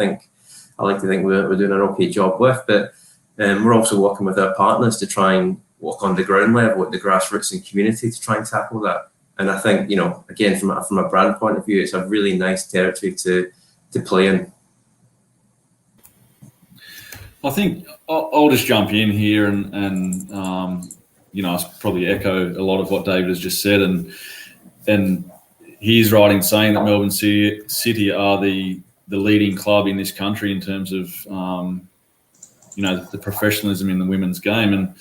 like to think we're doing an okay job with. But we're also working with our partners to try and work on the ground level at the grassroots and community to try and tackle that. And I think, again, from a brand point of view, it's a really nice territory to play in. I think I'll just jump in here and I probably echo a lot of what David has just said. And he's right in saying that Melbourne City are the leading club in this country in terms of, the professionalism in the women's game. And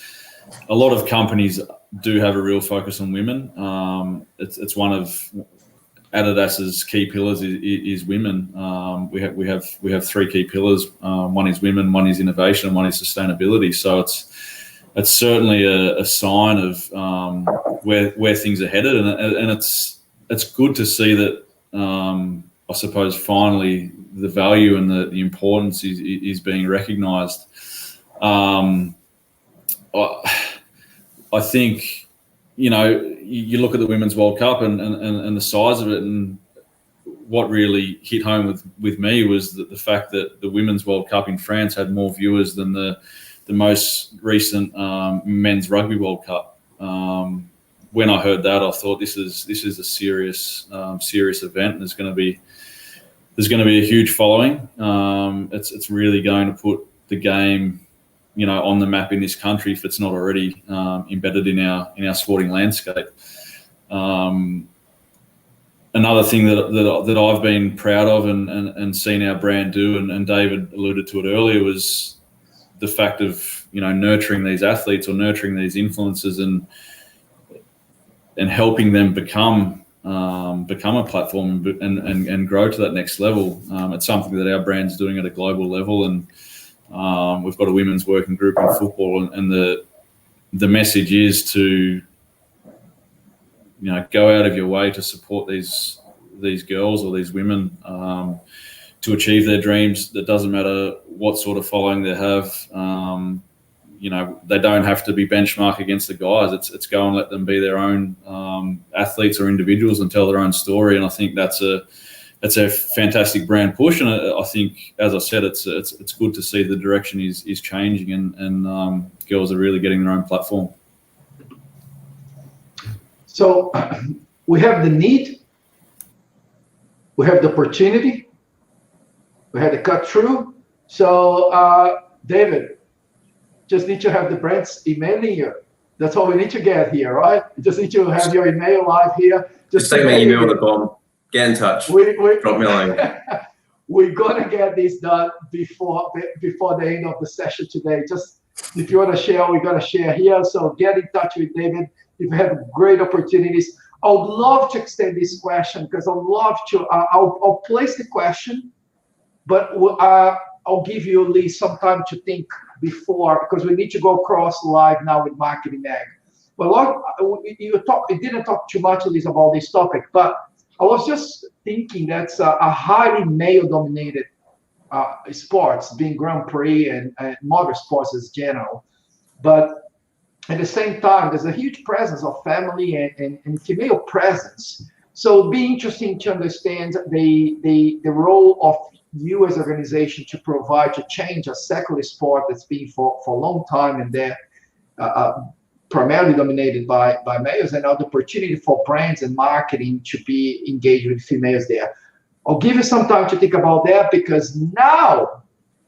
a lot of companies do have a real focus on women. It's one of Adidas's key pillars is women. We have three key pillars. One is women, one is innovation, and one is sustainability. So it's certainly a sign of where things are headed, and it's good to see that. I suppose finally the value and the importance is being recognised. I think, you look at the Women's World Cup and the size of it, and what really hit home with me was the fact that the Women's World Cup in France had more viewers than the most recent Men's Rugby World Cup. When I heard that, I thought this is a serious event. And there's going to be a huge following. It's really going to put the game, on the map in this country if it's not already embedded in our sporting landscape. Another thing that I've been proud of and seen our brand do, and David alluded to it earlier, was the fact of nurturing these athletes or nurturing these influencers and helping them become a platform and grow to that next level. It's something that our brand's doing at a global level, and we've got a women's working group in football, and the message is to go out of your way to support these girls or these women to achieve their dreams. That doesn't matter what sort of following they have. They don't have to be benchmarked against the guys. It's go and let them be their own athletes or individuals and tell their own story. And I think that's a fantastic brand push. And I think, as I said, it's good to see the direction is changing and girls are really getting their own platform. So we have the need, we have the opportunity, we had to cut through. So David, just need to have the brands emailing you. That's all we need to get here, right? You just need to have your email live here. Just take my email on the bomb. Get in touch. Drop me a line. We're gonna get this done before the end of the session today. Just if you want to share, we're gonna share here. So get in touch with David. If you have great opportunities, I would love to extend this question because I'd love to. I'll place the question, but I'll give you at least some time to think before, because we need to go across live now with Marketing Mag. But you didn't talk too much, at least, about this topic, but I was just thinking that's a highly male-dominated sports, being Grand Prix and motorsports as general. But at the same time, there's a huge presence of family and female presence. So it'd be interesting to understand the role of you as an organization to provide, to change a secular sport that's been for a long time, and they're primarily dominated by males, and now the opportunity for brands and marketing to be engaged with females there. I'll give you some time to think about that, because right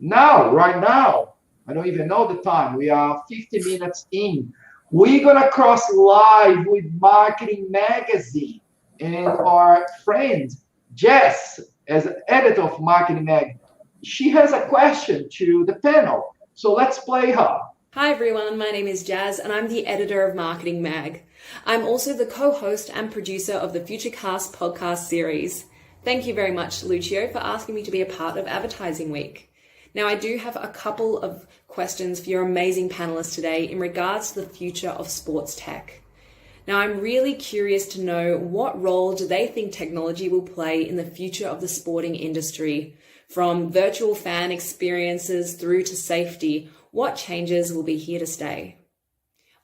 now, I don't even know the time, we are 50 minutes in. We're gonna cross live with Marketing Magazine, and our friend Jess, as editor of Marketing Mag, she has a question to the panel. So let's play her. Hi everyone, my name is Jazz and I'm the editor of Marketing Mag. I'm also the co-host and producer of the Futurecast podcast series. Thank you very much, Lucio, for asking me to be a part of Advertising Week. Now, I do have a couple of questions for your amazing panelists today in regards to the future of sports tech. Now, I'm really curious to know what role do they think technology will play in the future of the sporting industry? From virtual fan experiences through to safety, what changes will be here to stay?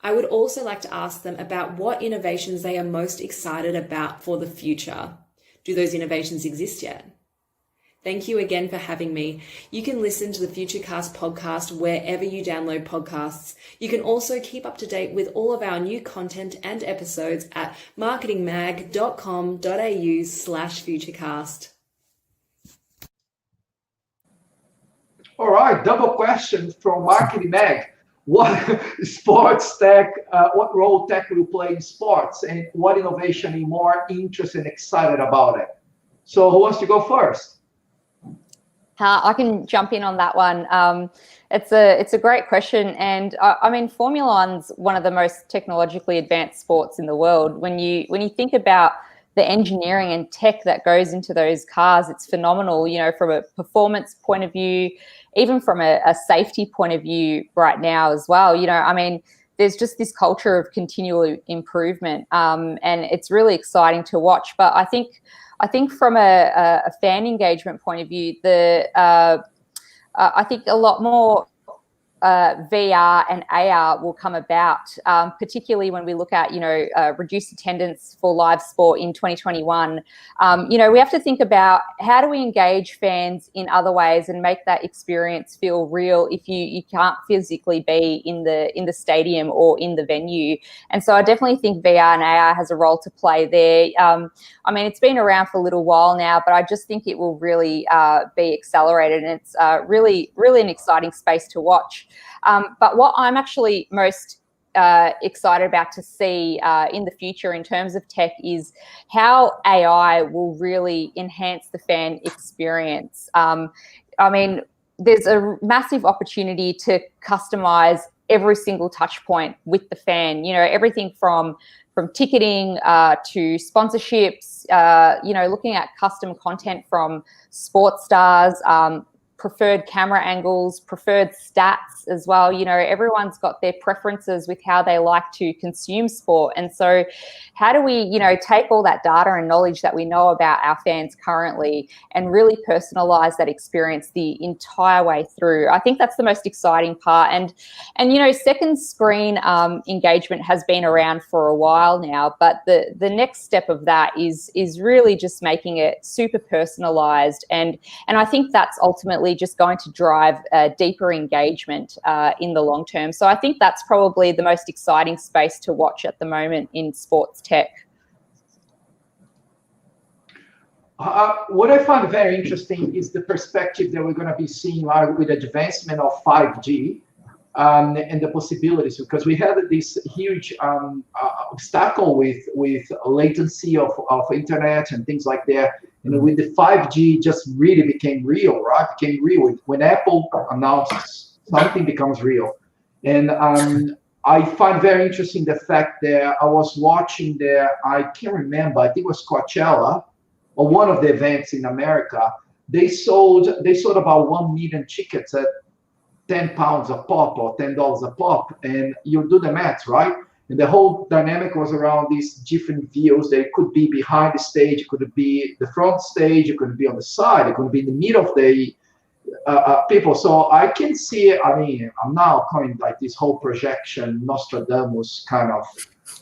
I would also like to ask them about what innovations they are most excited about for the future. Do those innovations exist yet? Thank you again for having me. You can listen to the FutureCast podcast wherever you download podcasts. You can also keep up to date with all of our new content and episodes at marketingmag.com.au/futurecast. All right, double question from Marketing Mag. What sports tech, what role tech will play in sports, and what innovation are you more interested and excited about it? So who wants to go first? I can jump in on that one. It's a great question, and I mean, Formula One's one of the most technologically advanced sports in the world. When you think about the engineering and tech that goes into those cars, it's phenomenal. You know, from a performance point of view, even from a safety point of view, right now as well. You know, I mean, there's just this culture of continual improvement, and it's really exciting to watch. But I think from a fan engagement point of view, I think a lot more VR and AR will come about, particularly when we look at, reduced attendance for live sport in 2021. We have to think about how do we engage fans in other ways and make that experience feel real if you can't physically be in the stadium or in the venue. And so I definitely think VR and AR has a role to play there. I mean, it's been around for a little while now, but I just think it will really be accelerated, and it's really, really an exciting space to watch. But what I'm actually most excited about to see in the future in terms of tech is how AI will really enhance the fan experience. I mean, there's a massive opportunity to customize every single touch point with the fan, everything from ticketing to sponsorships, looking at custom content from sports stars, preferred camera angles, preferred stats as well. Everyone's got their preferences with how they like to consume sport. And so how do we, take all that data and knowledge that we know about our fans currently and really personalize that experience the entire way through? I think that's the most exciting part. And second screen engagement has been around for a while now, but the next step of that is really just making it super personalized. And I think that's ultimately just going to drive deeper engagement in the long term. So I think that's probably the most exciting space to watch at the moment in sports tech. What I find very interesting is the perspective that we're going to be seeing with the advancement of 5G and the possibilities, because we had this huge obstacle with latency of internet and things like that. And with the 5G, just really became real, right? Became real. When Apple announces something becomes real. And I find very interesting the fact that I was watching I can't remember, I think it was Coachella, or one of the events in America. They sold about 1 million tickets at £10 a pop or $10 a pop. And you do the math, right? And the whole dynamic was around these different views. They could be behind the stage, it could be the front stage, it could be on the side, it could be in the middle of the people. So I can see, I'm now coming like this whole projection, Nostradamus kind of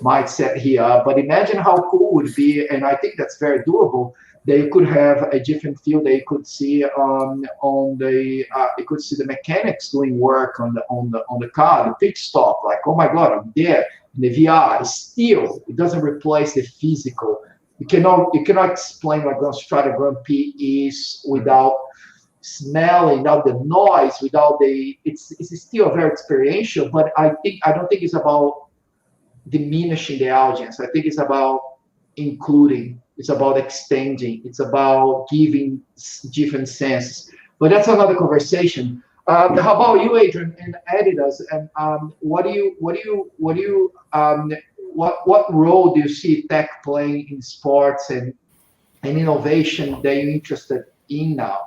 mindset here, but imagine how cool it would be, and I think that's very doable. They could have a different feel. They could see they could see the mechanics doing work on the car, the pit stop. Like, oh my God, I'm there. And the VR still, it doesn't replace the physical. You cannot explain what Australia Grand Prix is without smelling, without the noise, without it's still very experiential. But I don't think it's about diminishing the audience. I think it's about including. It's about extending. It's about giving different senses. But that's another conversation. How about you, Adrian, and Adidas? And what role do you see tech playing in sports? And and innovation that you're interested in now?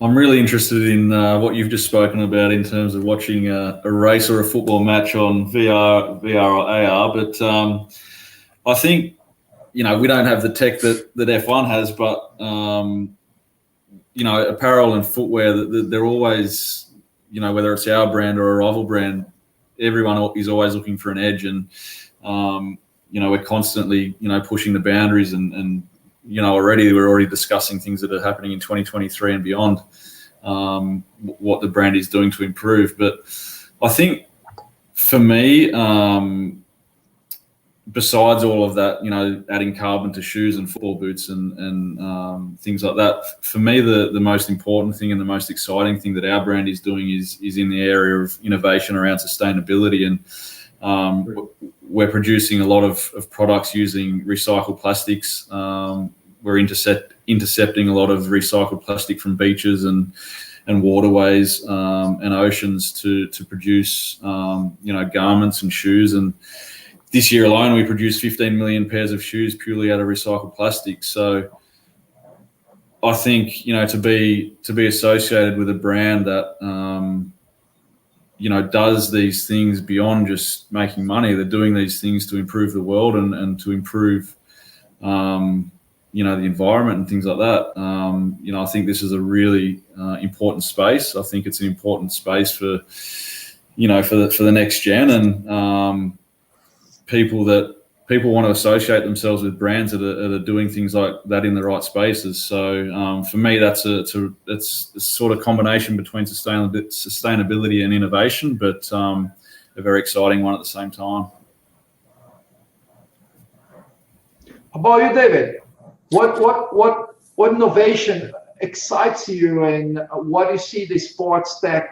I'm really interested in what you've just spoken about in terms of watching a race or a football match on VR or AR. But I think, we don't have the tech that F1 has, but, apparel and footwear, they're always, whether it's our brand or a rival brand, everyone is always looking for an edge. And, we're constantly, pushing the boundaries and we're already discussing things that are happening in 2023 and beyond, what the brand is doing to improve. But I think for me, besides all of that, adding carbon to shoes and football boots and things like that, for me, the most important thing and the most exciting thing that our brand is doing is in the area of innovation around sustainability. And we're producing a lot of products using recycled plastics. We're intercepting a lot of recycled plastic from beaches and waterways and oceans to produce garments and shoes. And this year alone, we produced 15 million pairs of shoes purely out of recycled plastic. So I think, to be associated with a brand that does these things beyond just making money. They're doing these things to improve the world and to improve, the environment and things like that. I think this is a really important space. I think it's an important space for the next gen, and people want to associate themselves with brands that are doing things like that in the right spaces. So for me, it's a sort of combination between sustainability and innovation, but a very exciting one at the same time. How about you, David? What innovation excites you, and what do you see the sports tech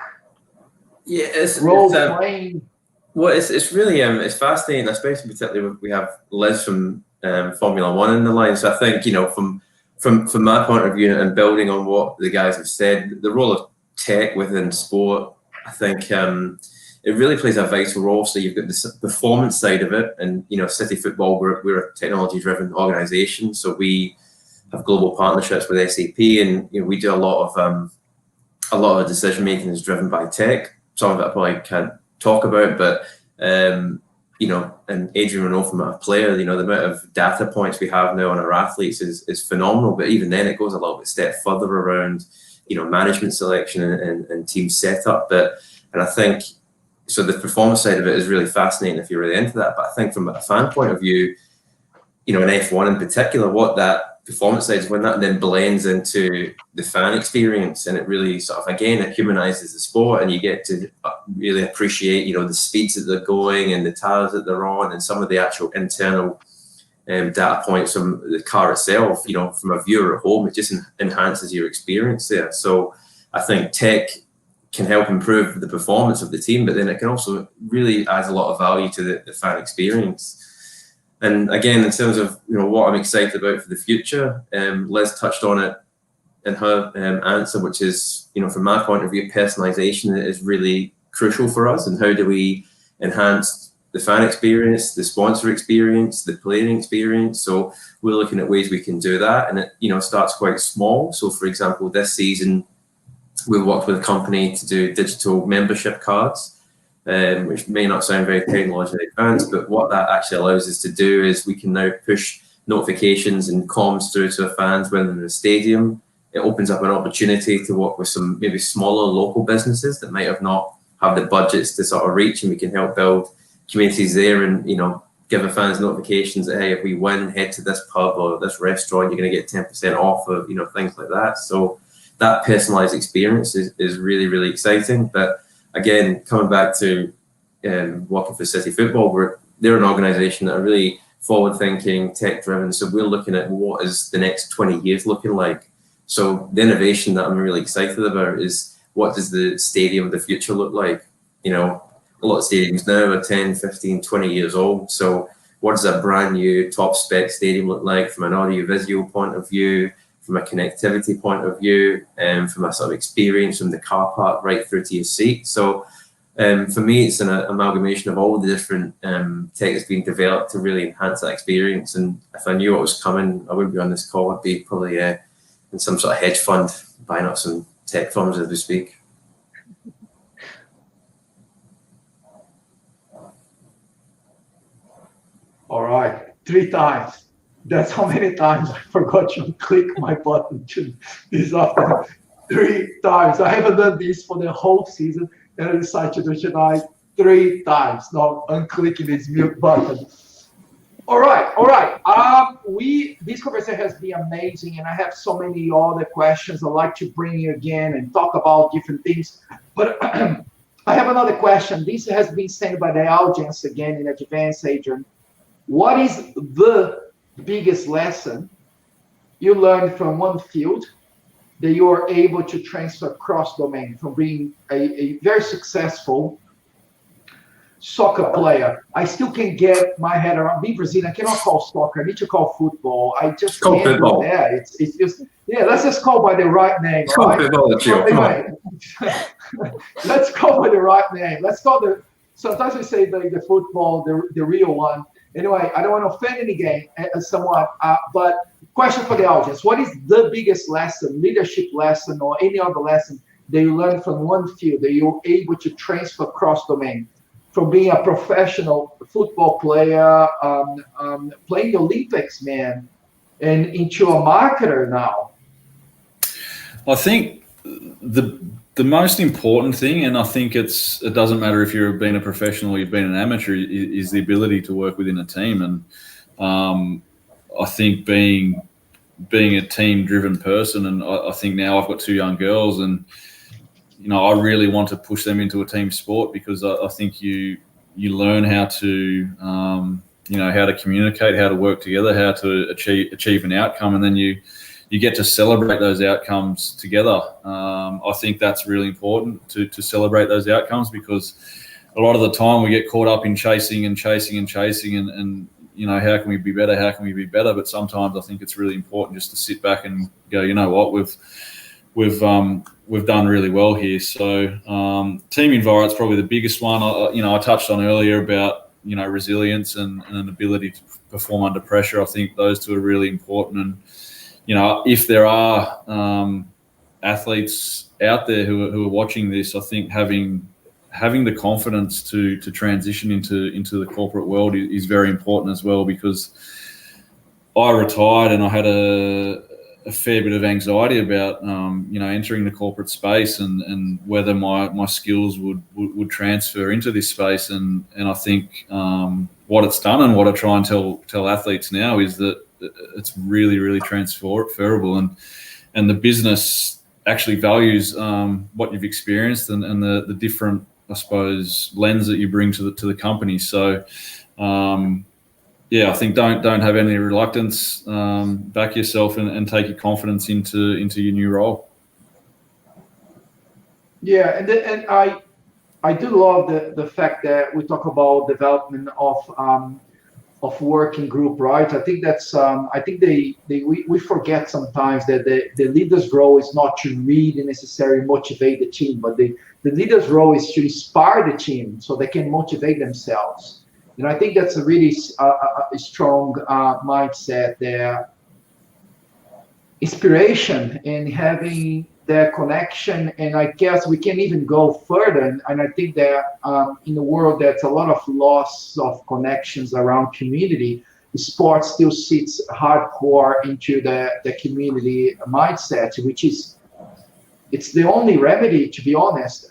role playing? Well, it's really it's fascinating, especially particularly we have Liz from Formula One in the line. So I think from my point of view and building on what the guys have said, the role of tech within sport, I think it really plays a vital role. So you've got the performance side of it, and City Football, we're a technology-driven organisation, so we have global partnerships with SAP, and we do a lot of the decision making is driven by tech. Some of it I probably can't talk about, but and Adrian Renault from a player, the amount of data points we have now on our athletes is phenomenal. But even then, it goes a little bit step further around management selection and team setup. And I think so the performance side of it is really fascinating if you're really into that. But I think from a fan point of view, in F1 in particular, what that performance side is when that then blends into the fan experience, and it really sort of, again, it humanizes the sport, and you get to really appreciate, the speeds that they're going and the tires that they're on and some of the actual internal data points from the car itself. From a viewer at home, it just enhances your experience there. So I think tech can help improve the performance of the team, but then it can also really add a lot of value to the fan experience. And again, in terms of what I'm excited about for the future, Liz touched on it in her answer, which is from my point of view, personalization is really crucial for us. And how do we enhance the fan experience, the sponsor experience, the playing experience? So we're looking at ways we can do that, and it starts quite small. So for example, this season we worked with a company to do digital membership cards. Which may not sound very technologically advanced, but what that actually allows us to do is we can now push notifications and comms through to our fans when they're in the stadium. It opens up an opportunity to work with some maybe smaller local businesses that might not have the budgets to sort of reach, and we can help build communities there and give our fans notifications that, hey, if we win, head to this pub or this restaurant, you're going to get 10% off of things like that. So that personalized experience is really, really exciting. But again, coming back to working for City Football, they're an organisation that are really forward-thinking, tech-driven. So we're looking at what is the next 20 years looking like. So the innovation that I'm really excited about is, what does the stadium of the future look like? A lot of stadiums now are 10, 15, 20 years old. So what does a brand new top spec stadium look like from an audio-visual point of view, from a connectivity point of view, and from a sort of experience from the car park right through to your seat? So For me, it's an amalgamation of all the different tech that's being developed to really enhance that experience. And if I knew what was coming, I wouldn't be on this call. I'd be probably in some sort of hedge fund buying up some tech firms as we speak. All right, 3 times. That's how many times I forgot to click my button this afternoon. 3 times. I haven't done this for the whole season, and I decided to do it tonight 3 times. Now unclicking this mute button. All right. This conversation has been amazing, and I have so many other questions I'd like to bring you again and talk about different things. But I have another question. This has been sent by the audience again in advance, Adrian. What is the biggest lesson you learned from one field that you are able to transfer cross domain from being a very successful soccer player? I still can get my head around being Brazilian. I cannot call soccer. I need to call football. I just can't do that. It's just, yeah, let's just call by the right name. Right? Anyway, let's call by the right name. Let's call sometimes we say the football, the real one. Anyway, I don't want to offend someone, but question for the audience. What is the biggest lesson, leadership lesson, or any other lesson that you learned from one field that you're able to transfer cross-domain? From being a professional football player, playing the Olympics, man, and into a marketer now? I think the most important thing, and I think it doesn't matter if you've been a professional or you've been an amateur, is the ability to work within a team. And I think being a team-driven person, and I think now I've got 2 young girls, and I really want to push them into a team sport, because I think you learn how to how to communicate, how to work together, how to achieve an outcome, and then you get to celebrate those outcomes together. I think that's really important to celebrate those outcomes, because a lot of the time we get caught up in chasing and how can we be better? But sometimes I think it's really important just to sit back and go, you know what, we've done really well here. So team environment's probably the biggest one. I touched on earlier about resilience and an ability to perform under pressure. I think those 2 are really important. And if there are athletes out there who are watching this, I think having the confidence to transition into the corporate world is very important as well, because I retired and I had a fair bit of anxiety about entering the corporate space and whether my skills would transfer into this space. And I think what it's done, and what I try and tell athletes now, is that it's really, really transferable, and the business actually values what you've experienced and the different, I suppose, lens that you bring to the company. So I think don't have any reluctance. Back yourself and take your confidence into your new role. Yeah, and I do love the fact that we talk about development of working group, right? I think that's we forget sometimes that the leader's role is not to really necessarily motivate the team, but the leader's role is to inspire the team so they can motivate themselves. I think that's a really strong mindset there. Inspiration and having that connection, and I guess we can even go further. And I think that in a world that's a lot of loss of connections around community, sports still sits hardcore into the community mindset, which is it's the only remedy, to be honest,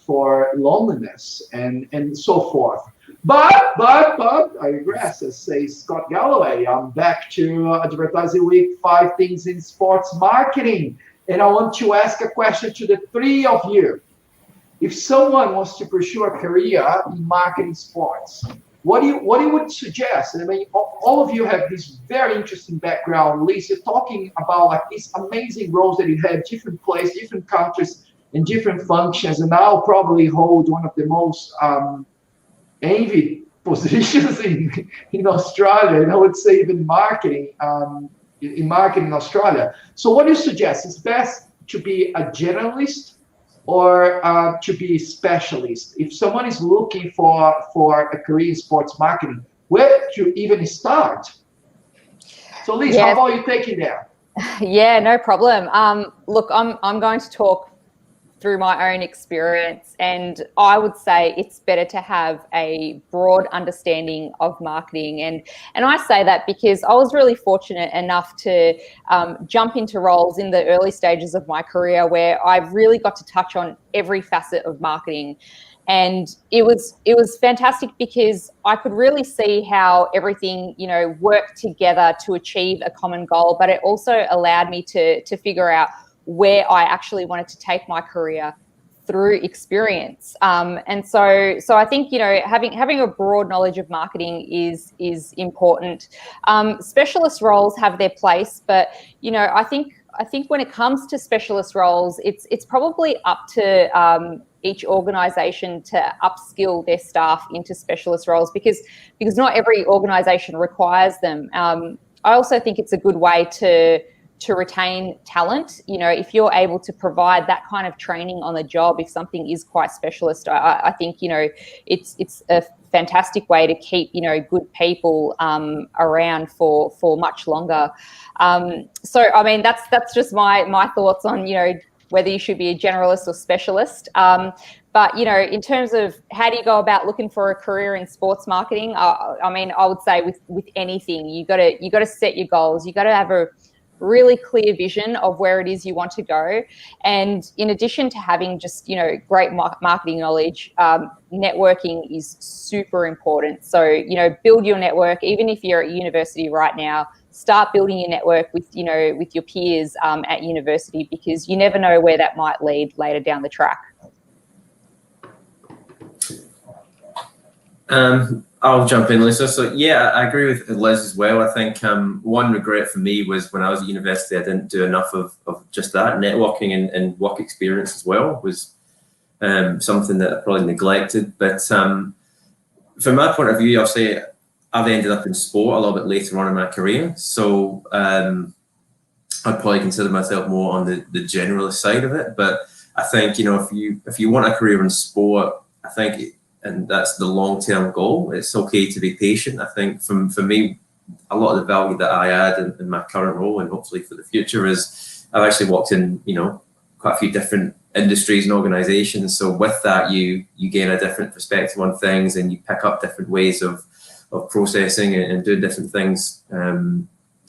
for loneliness and so forth. But I regress, as says Scott Galloway. I'm back to Advertising Week 5 Things in Sports Marketing. And I want to ask a question to the 3 of you. If someone wants to pursue a career in marketing sports, what do you would suggest? I mean, all of you have this very interesting background. Lisa, talking about like these amazing roles that you had, different places, different countries, and different functions, and now probably hold one of the most envied positions in Australia, and I would say even marketing, in marketing in Australia. So what do you suggest? It's best to be a generalist or to be a specialist? If someone is looking for a career in sports marketing, where to even start? So Liz, how about you take it there? Yeah, no problem. Look, I'm going to talk through my own experience, and I would say it's better to have a broad understanding of marketing. And I say that because I was really fortunate enough to jump into roles in the early stages of my career where I really got to touch on every facet of marketing. And it was fantastic because I could really see how everything, you know, worked together to achieve a common goal, but it also allowed me to figure out where I actually wanted to take my career through experience. And so I think, you know, having a broad knowledge of marketing is important. Specialist roles have their place, but, you know, I think when it comes to specialist roles, it's probably up to each organization to upskill their staff into specialist roles because not every organization requires them. I also think it's a good way to retain talent. You know, if you're able to provide that kind of training on the job, if something is quite specialist, I think, you know, it's a fantastic way to keep, you know, good people around for much longer. So, I mean, that's just my thoughts on, you know, whether you should be a generalist or specialist. But, you know, in terms of how do you go about looking for a career in sports marketing, I mean, I would say with anything, you got to set your goals. You got to have a really clear vision of where it is you want to go. And in addition to having just, you know, great marketing knowledge, networking is super important. So, you know, build your network. Even if you're at university right now, start building your network with, you know, with your peers at university, because you never know where that might lead later down the track. I'll jump in, Lisa. So yeah, I agree with Liz as well. I think one regret for me was when I was at university, I didn't do enough of just that. Networking and work experience as well was something that I probably neglected. But from my point of view, I'll say I've ended up in sport a little bit later on in my career. So I'd probably consider myself more on the generalist side of it. But I think, you know, if you want a career in sport, I think and that's the long-term goal, it's okay to be patient. I think for me, a lot of the value that I add in my current role and hopefully for the future is I've actually worked in, you know, quite a few different industries and organizations. So with that, you gain a different perspective on things and you pick up different ways of processing and doing different things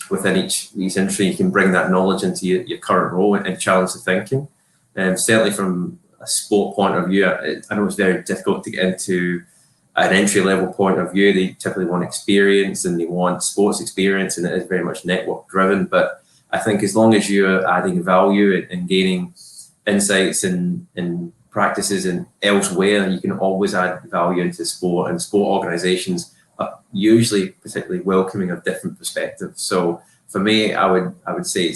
within each industry. You can bring that knowledge into your current role and challenge the thinking. And certainly from a sport point of view, I know it's very difficult to get into an entry-level point of view. They typically want experience and they want sports experience, and it is very much network-driven. But I think as long as you're adding value and gaining insights and practices and elsewhere, you can always add value into sport. And sport organizations are usually particularly welcoming of different perspectives. So for me, I would say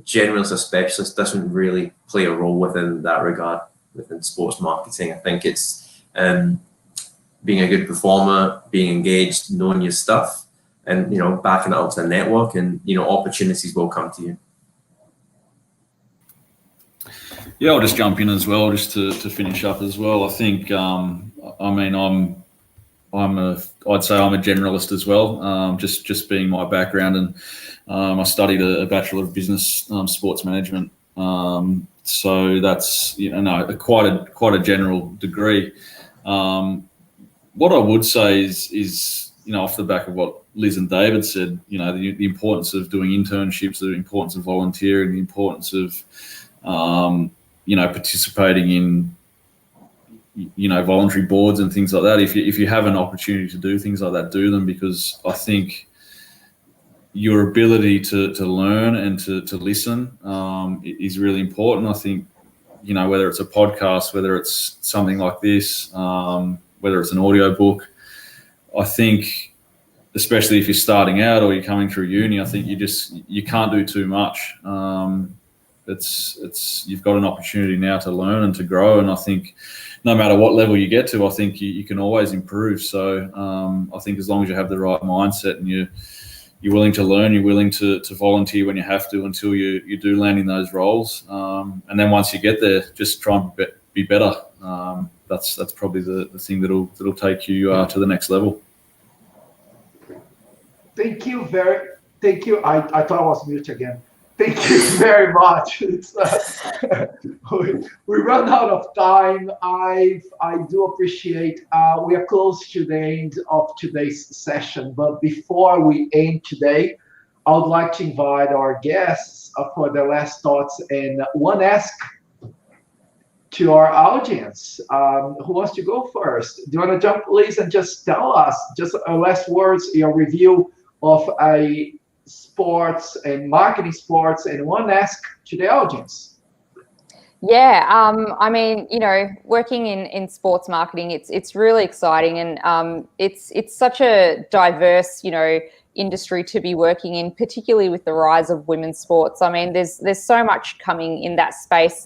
generalist or specialist doesn't really play a role within that regard. Within sports marketing, I think it's being a good performer, being engaged, knowing your stuff, and, you know, backing it up to the network, and, you know, opportunities will come to you. Yeah, I'll just jump in as well, just to finish up as well. I think, I mean, I'd say I'm a generalist as well. Just being my background, and I studied a Bachelor of Business Sports Management. So that's, you know, quite a general degree. What I would say is, you know, off the back of what Liz and David said, you know, the importance of doing internships, the importance of volunteering, the importance of, you know, participating in, you know, voluntary boards and things like that. If you have an opportunity to do things like that, do them, because I think your ability to learn and to listen is really important. I think, you know, whether it's a podcast, whether it's something like this, whether it's an audio book, I think, especially if you're starting out or you're coming through uni, I think you can't do too much. You've got an opportunity now to learn and to grow, and I think no matter what level you get to, I think you can always improve. So I think as long as you have the right mindset and you're willing to learn, you're willing to volunteer when you have to until you do land in those roles. And then once you get there, just try and be better. That's probably the thing that'll take you to the next level. Thank you. I thought I was mute again. Thank you very much. We run out of time. I do appreciate, we are close to the end of today's session, but before we end today, I would like to invite our guests for their last thoughts and one ask to our audience. Who wants to go first? Do you want to jump, please, and just tell us, just last words, your review of a sports and marketing sports, and one ask to the audience? Yeah, I mean, working in sports marketing, it's really exciting, and it's such a diverse, industry to be working in, particularly with the rise of women's sports. I mean, there's so much coming in that space.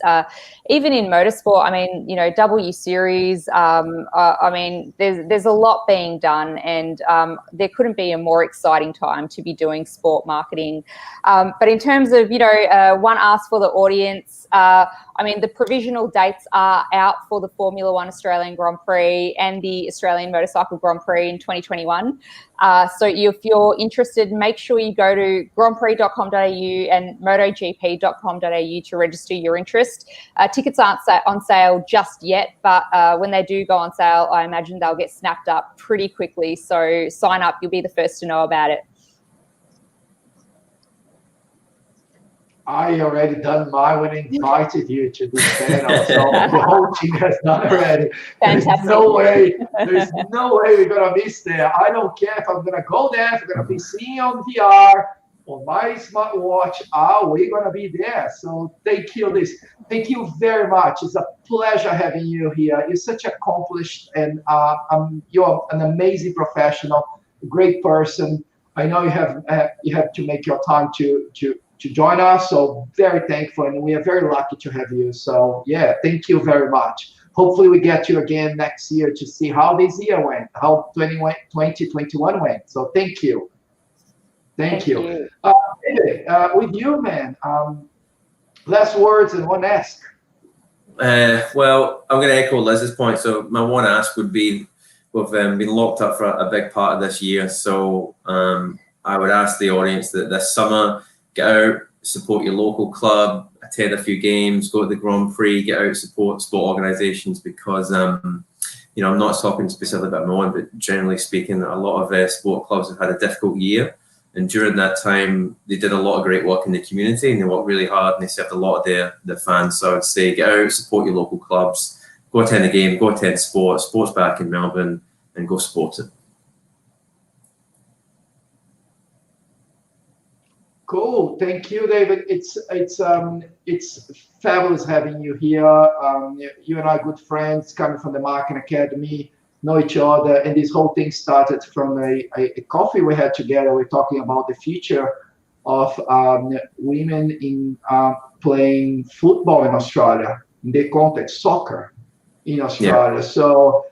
Even in motorsport, I mean, W Series. I mean, there's a lot being done, and there couldn't be a more exciting time to be doing sport marketing. But in terms of one ask for the audience, I mean, the provisional dates are out for the Formula One Australian Grand Prix and the Australian Motorcycle Grand Prix in 2021. So if you're interested, make sure you go to grandprix.com.au and motogp.com.au to register your interest. Tickets aren't on sale just yet, but when they do go on sale, I imagine they'll get snapped up pretty quickly. So sign up, you'll be the first to know about it. I already done mine when I invited you to this panel, so the whole team has done already. Fantastic. There's no way we're gonna miss there. I don't care if I'm gonna go there, if I'm gonna be seeing on VR, on my smartwatch, we're gonna be there. So thank you, Liz. Thank you very much. It's a pleasure having you here. You're such accomplished, and you're an amazing professional, great person. I know you have to make your time to join us, so very thankful, and we are very lucky to have you. So yeah, thank you very much. Hopefully we get you again next year to see how this year went, how 2021 went. So thank you. Thank you. David, with you, man, last words and one ask. Well, I'm going to echo Liz's point. So my one ask would be, we've been locked up for a big part of this year. So I would ask the audience that this summer, get out, support your local club, attend a few games, go to the Grand Prix, get out, support sport organisations, because I'm not talking specifically about my own, but generally speaking, a lot of sport clubs have had a difficult year, and during that time they did a lot of great work in the community, and they worked really hard, and they served a lot of their fans. So I'd say get out, support your local clubs, go attend a game, go attend sports back in Melbourne, and go support it. Cool, thank you, David. It's fabulous having you here. You and I are good friends, coming from the Marketing Academy, know each other, and this whole thing started from a coffee we had together. We're talking about the future of women in playing football in Australia, in the context, soccer in Australia. Yeah. So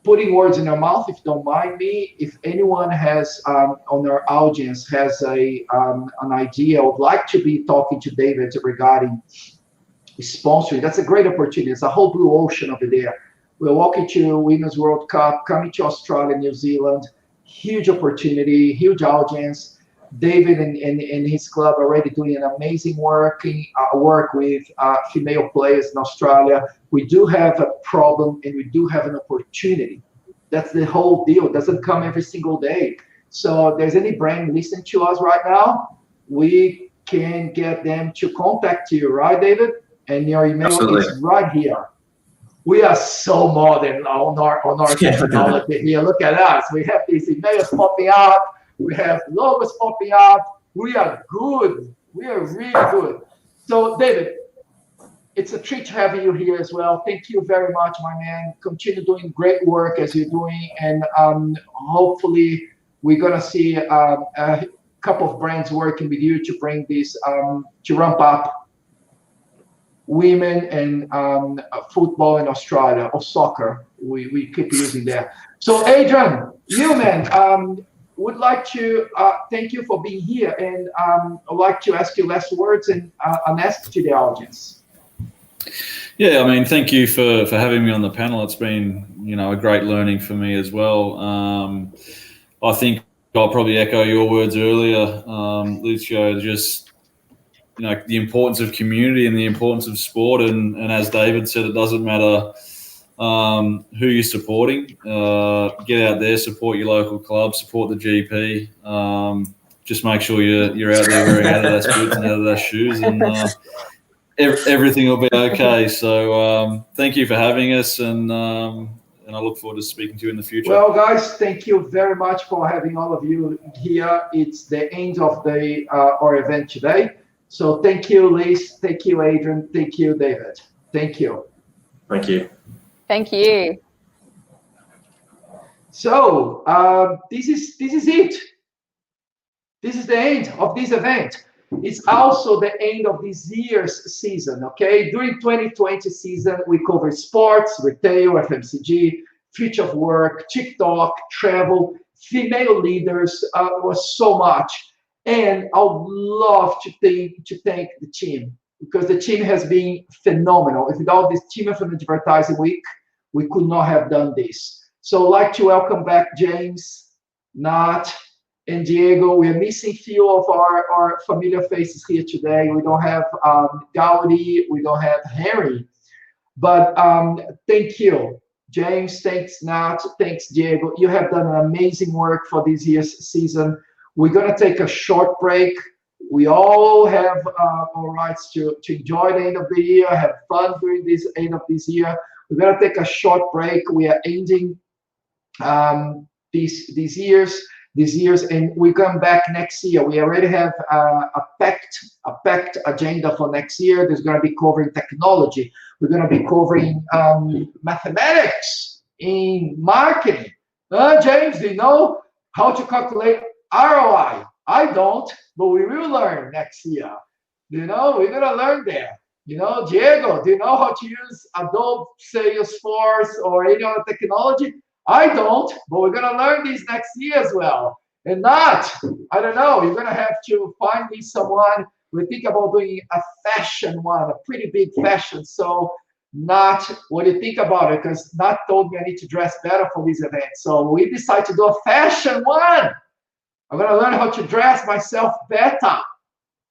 putting words in your mouth, if you don't mind me, if anyone has on our audience has an idea, would like to be talking to David regarding sponsoring, that's a great opportunity. It's a whole blue ocean over there. We're walking to Women's World Cup, coming to Australia, New Zealand, huge opportunity, huge audience. David and his club are already doing an amazing work with female players in Australia. We do have a problem, and we do have an opportunity. That's the whole deal. It doesn't come every single day. So if there's any brand listening to us right now, we can get them to contact you, right, David? And your email Absolutely. Is right here. We are so modern on our technology here. Look at us. We have these emails popping up. We have logos popping up. We are good. We are really good. So, David, it's a treat having you here as well. Thank you very much, my man. Continue doing great work as you're doing, and hopefully we're gonna see a couple of brands working with you to bring this to ramp up women and football in Australia, or soccer. We keep using that. So, Adrian, you, man. would like to thank you for being here, and I'd like to ask you last words and ask to the audience. Yeah, I mean, thank you for having me on the panel. It's been, a great learning for me as well. I think I'll probably echo your words earlier, Lucio, just, the importance of community and the importance of sport. And as David said, it doesn't matter who you're supporting. Get out there, support your local club, support the GP. Just make sure you're out there wearing Adidas boots and Adidas shoes, and everything will be okay. So thank you for having us, and I look forward to speaking to you in the future. Well, guys, thank you very much for having all of you here. It's the end of our event today. So thank you, Liz. Thank you, Adrian. Thank you, David. Thank you. Thank you. Thank you. So this is it. This is the end of this event. It's also the end of this year's season, okay? During 2020 season, we covered sports, retail, FMCG, future of work, TikTok, travel, female leaders, was so much. And I would love to thank the team, because the team has been phenomenal. Without this team from Advertising Week, we could not have done this. So I'd like to welcome back James, Nat, and Diego. We are missing a few of our familiar faces here today. We don't have Gaudi, we don't have Harry, but thank you, James. Thanks, Nat. Thanks, Diego. You have done an amazing work for this year's season. We're gonna take a short break. We all have our rights to enjoy the end of the year, have fun during this end of this year. We're gonna take a short break. We are ending these years, and we come back next year. We already have a packed agenda for next year. There's going to be covering technology. We're going to be covering mathematics in marketing. James, do you know how to calculate ROI? I don't, but we will learn next year. We're going to learn there. Diego, do you know how to use Adobe Salesforce or any other technology? I don't, but we're going to learn this next year as well. And Nat, I don't know, you're going to have to find me someone. We think about doing a fashion one, a pretty big fashion. So Nat, what do you think about it? Because Nat told me I need to dress better for this event. So we decided to do a fashion one. I'm going to learn how to dress myself better.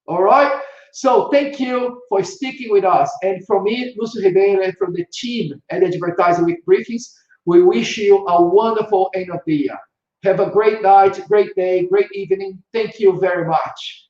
All right? So thank you for sticking with us. And from me, Lucio Ribeiro, and from the team at Advertising Week Briefings, we wish you a wonderful end of the year. Have a great night, great day, great evening. Thank you very much.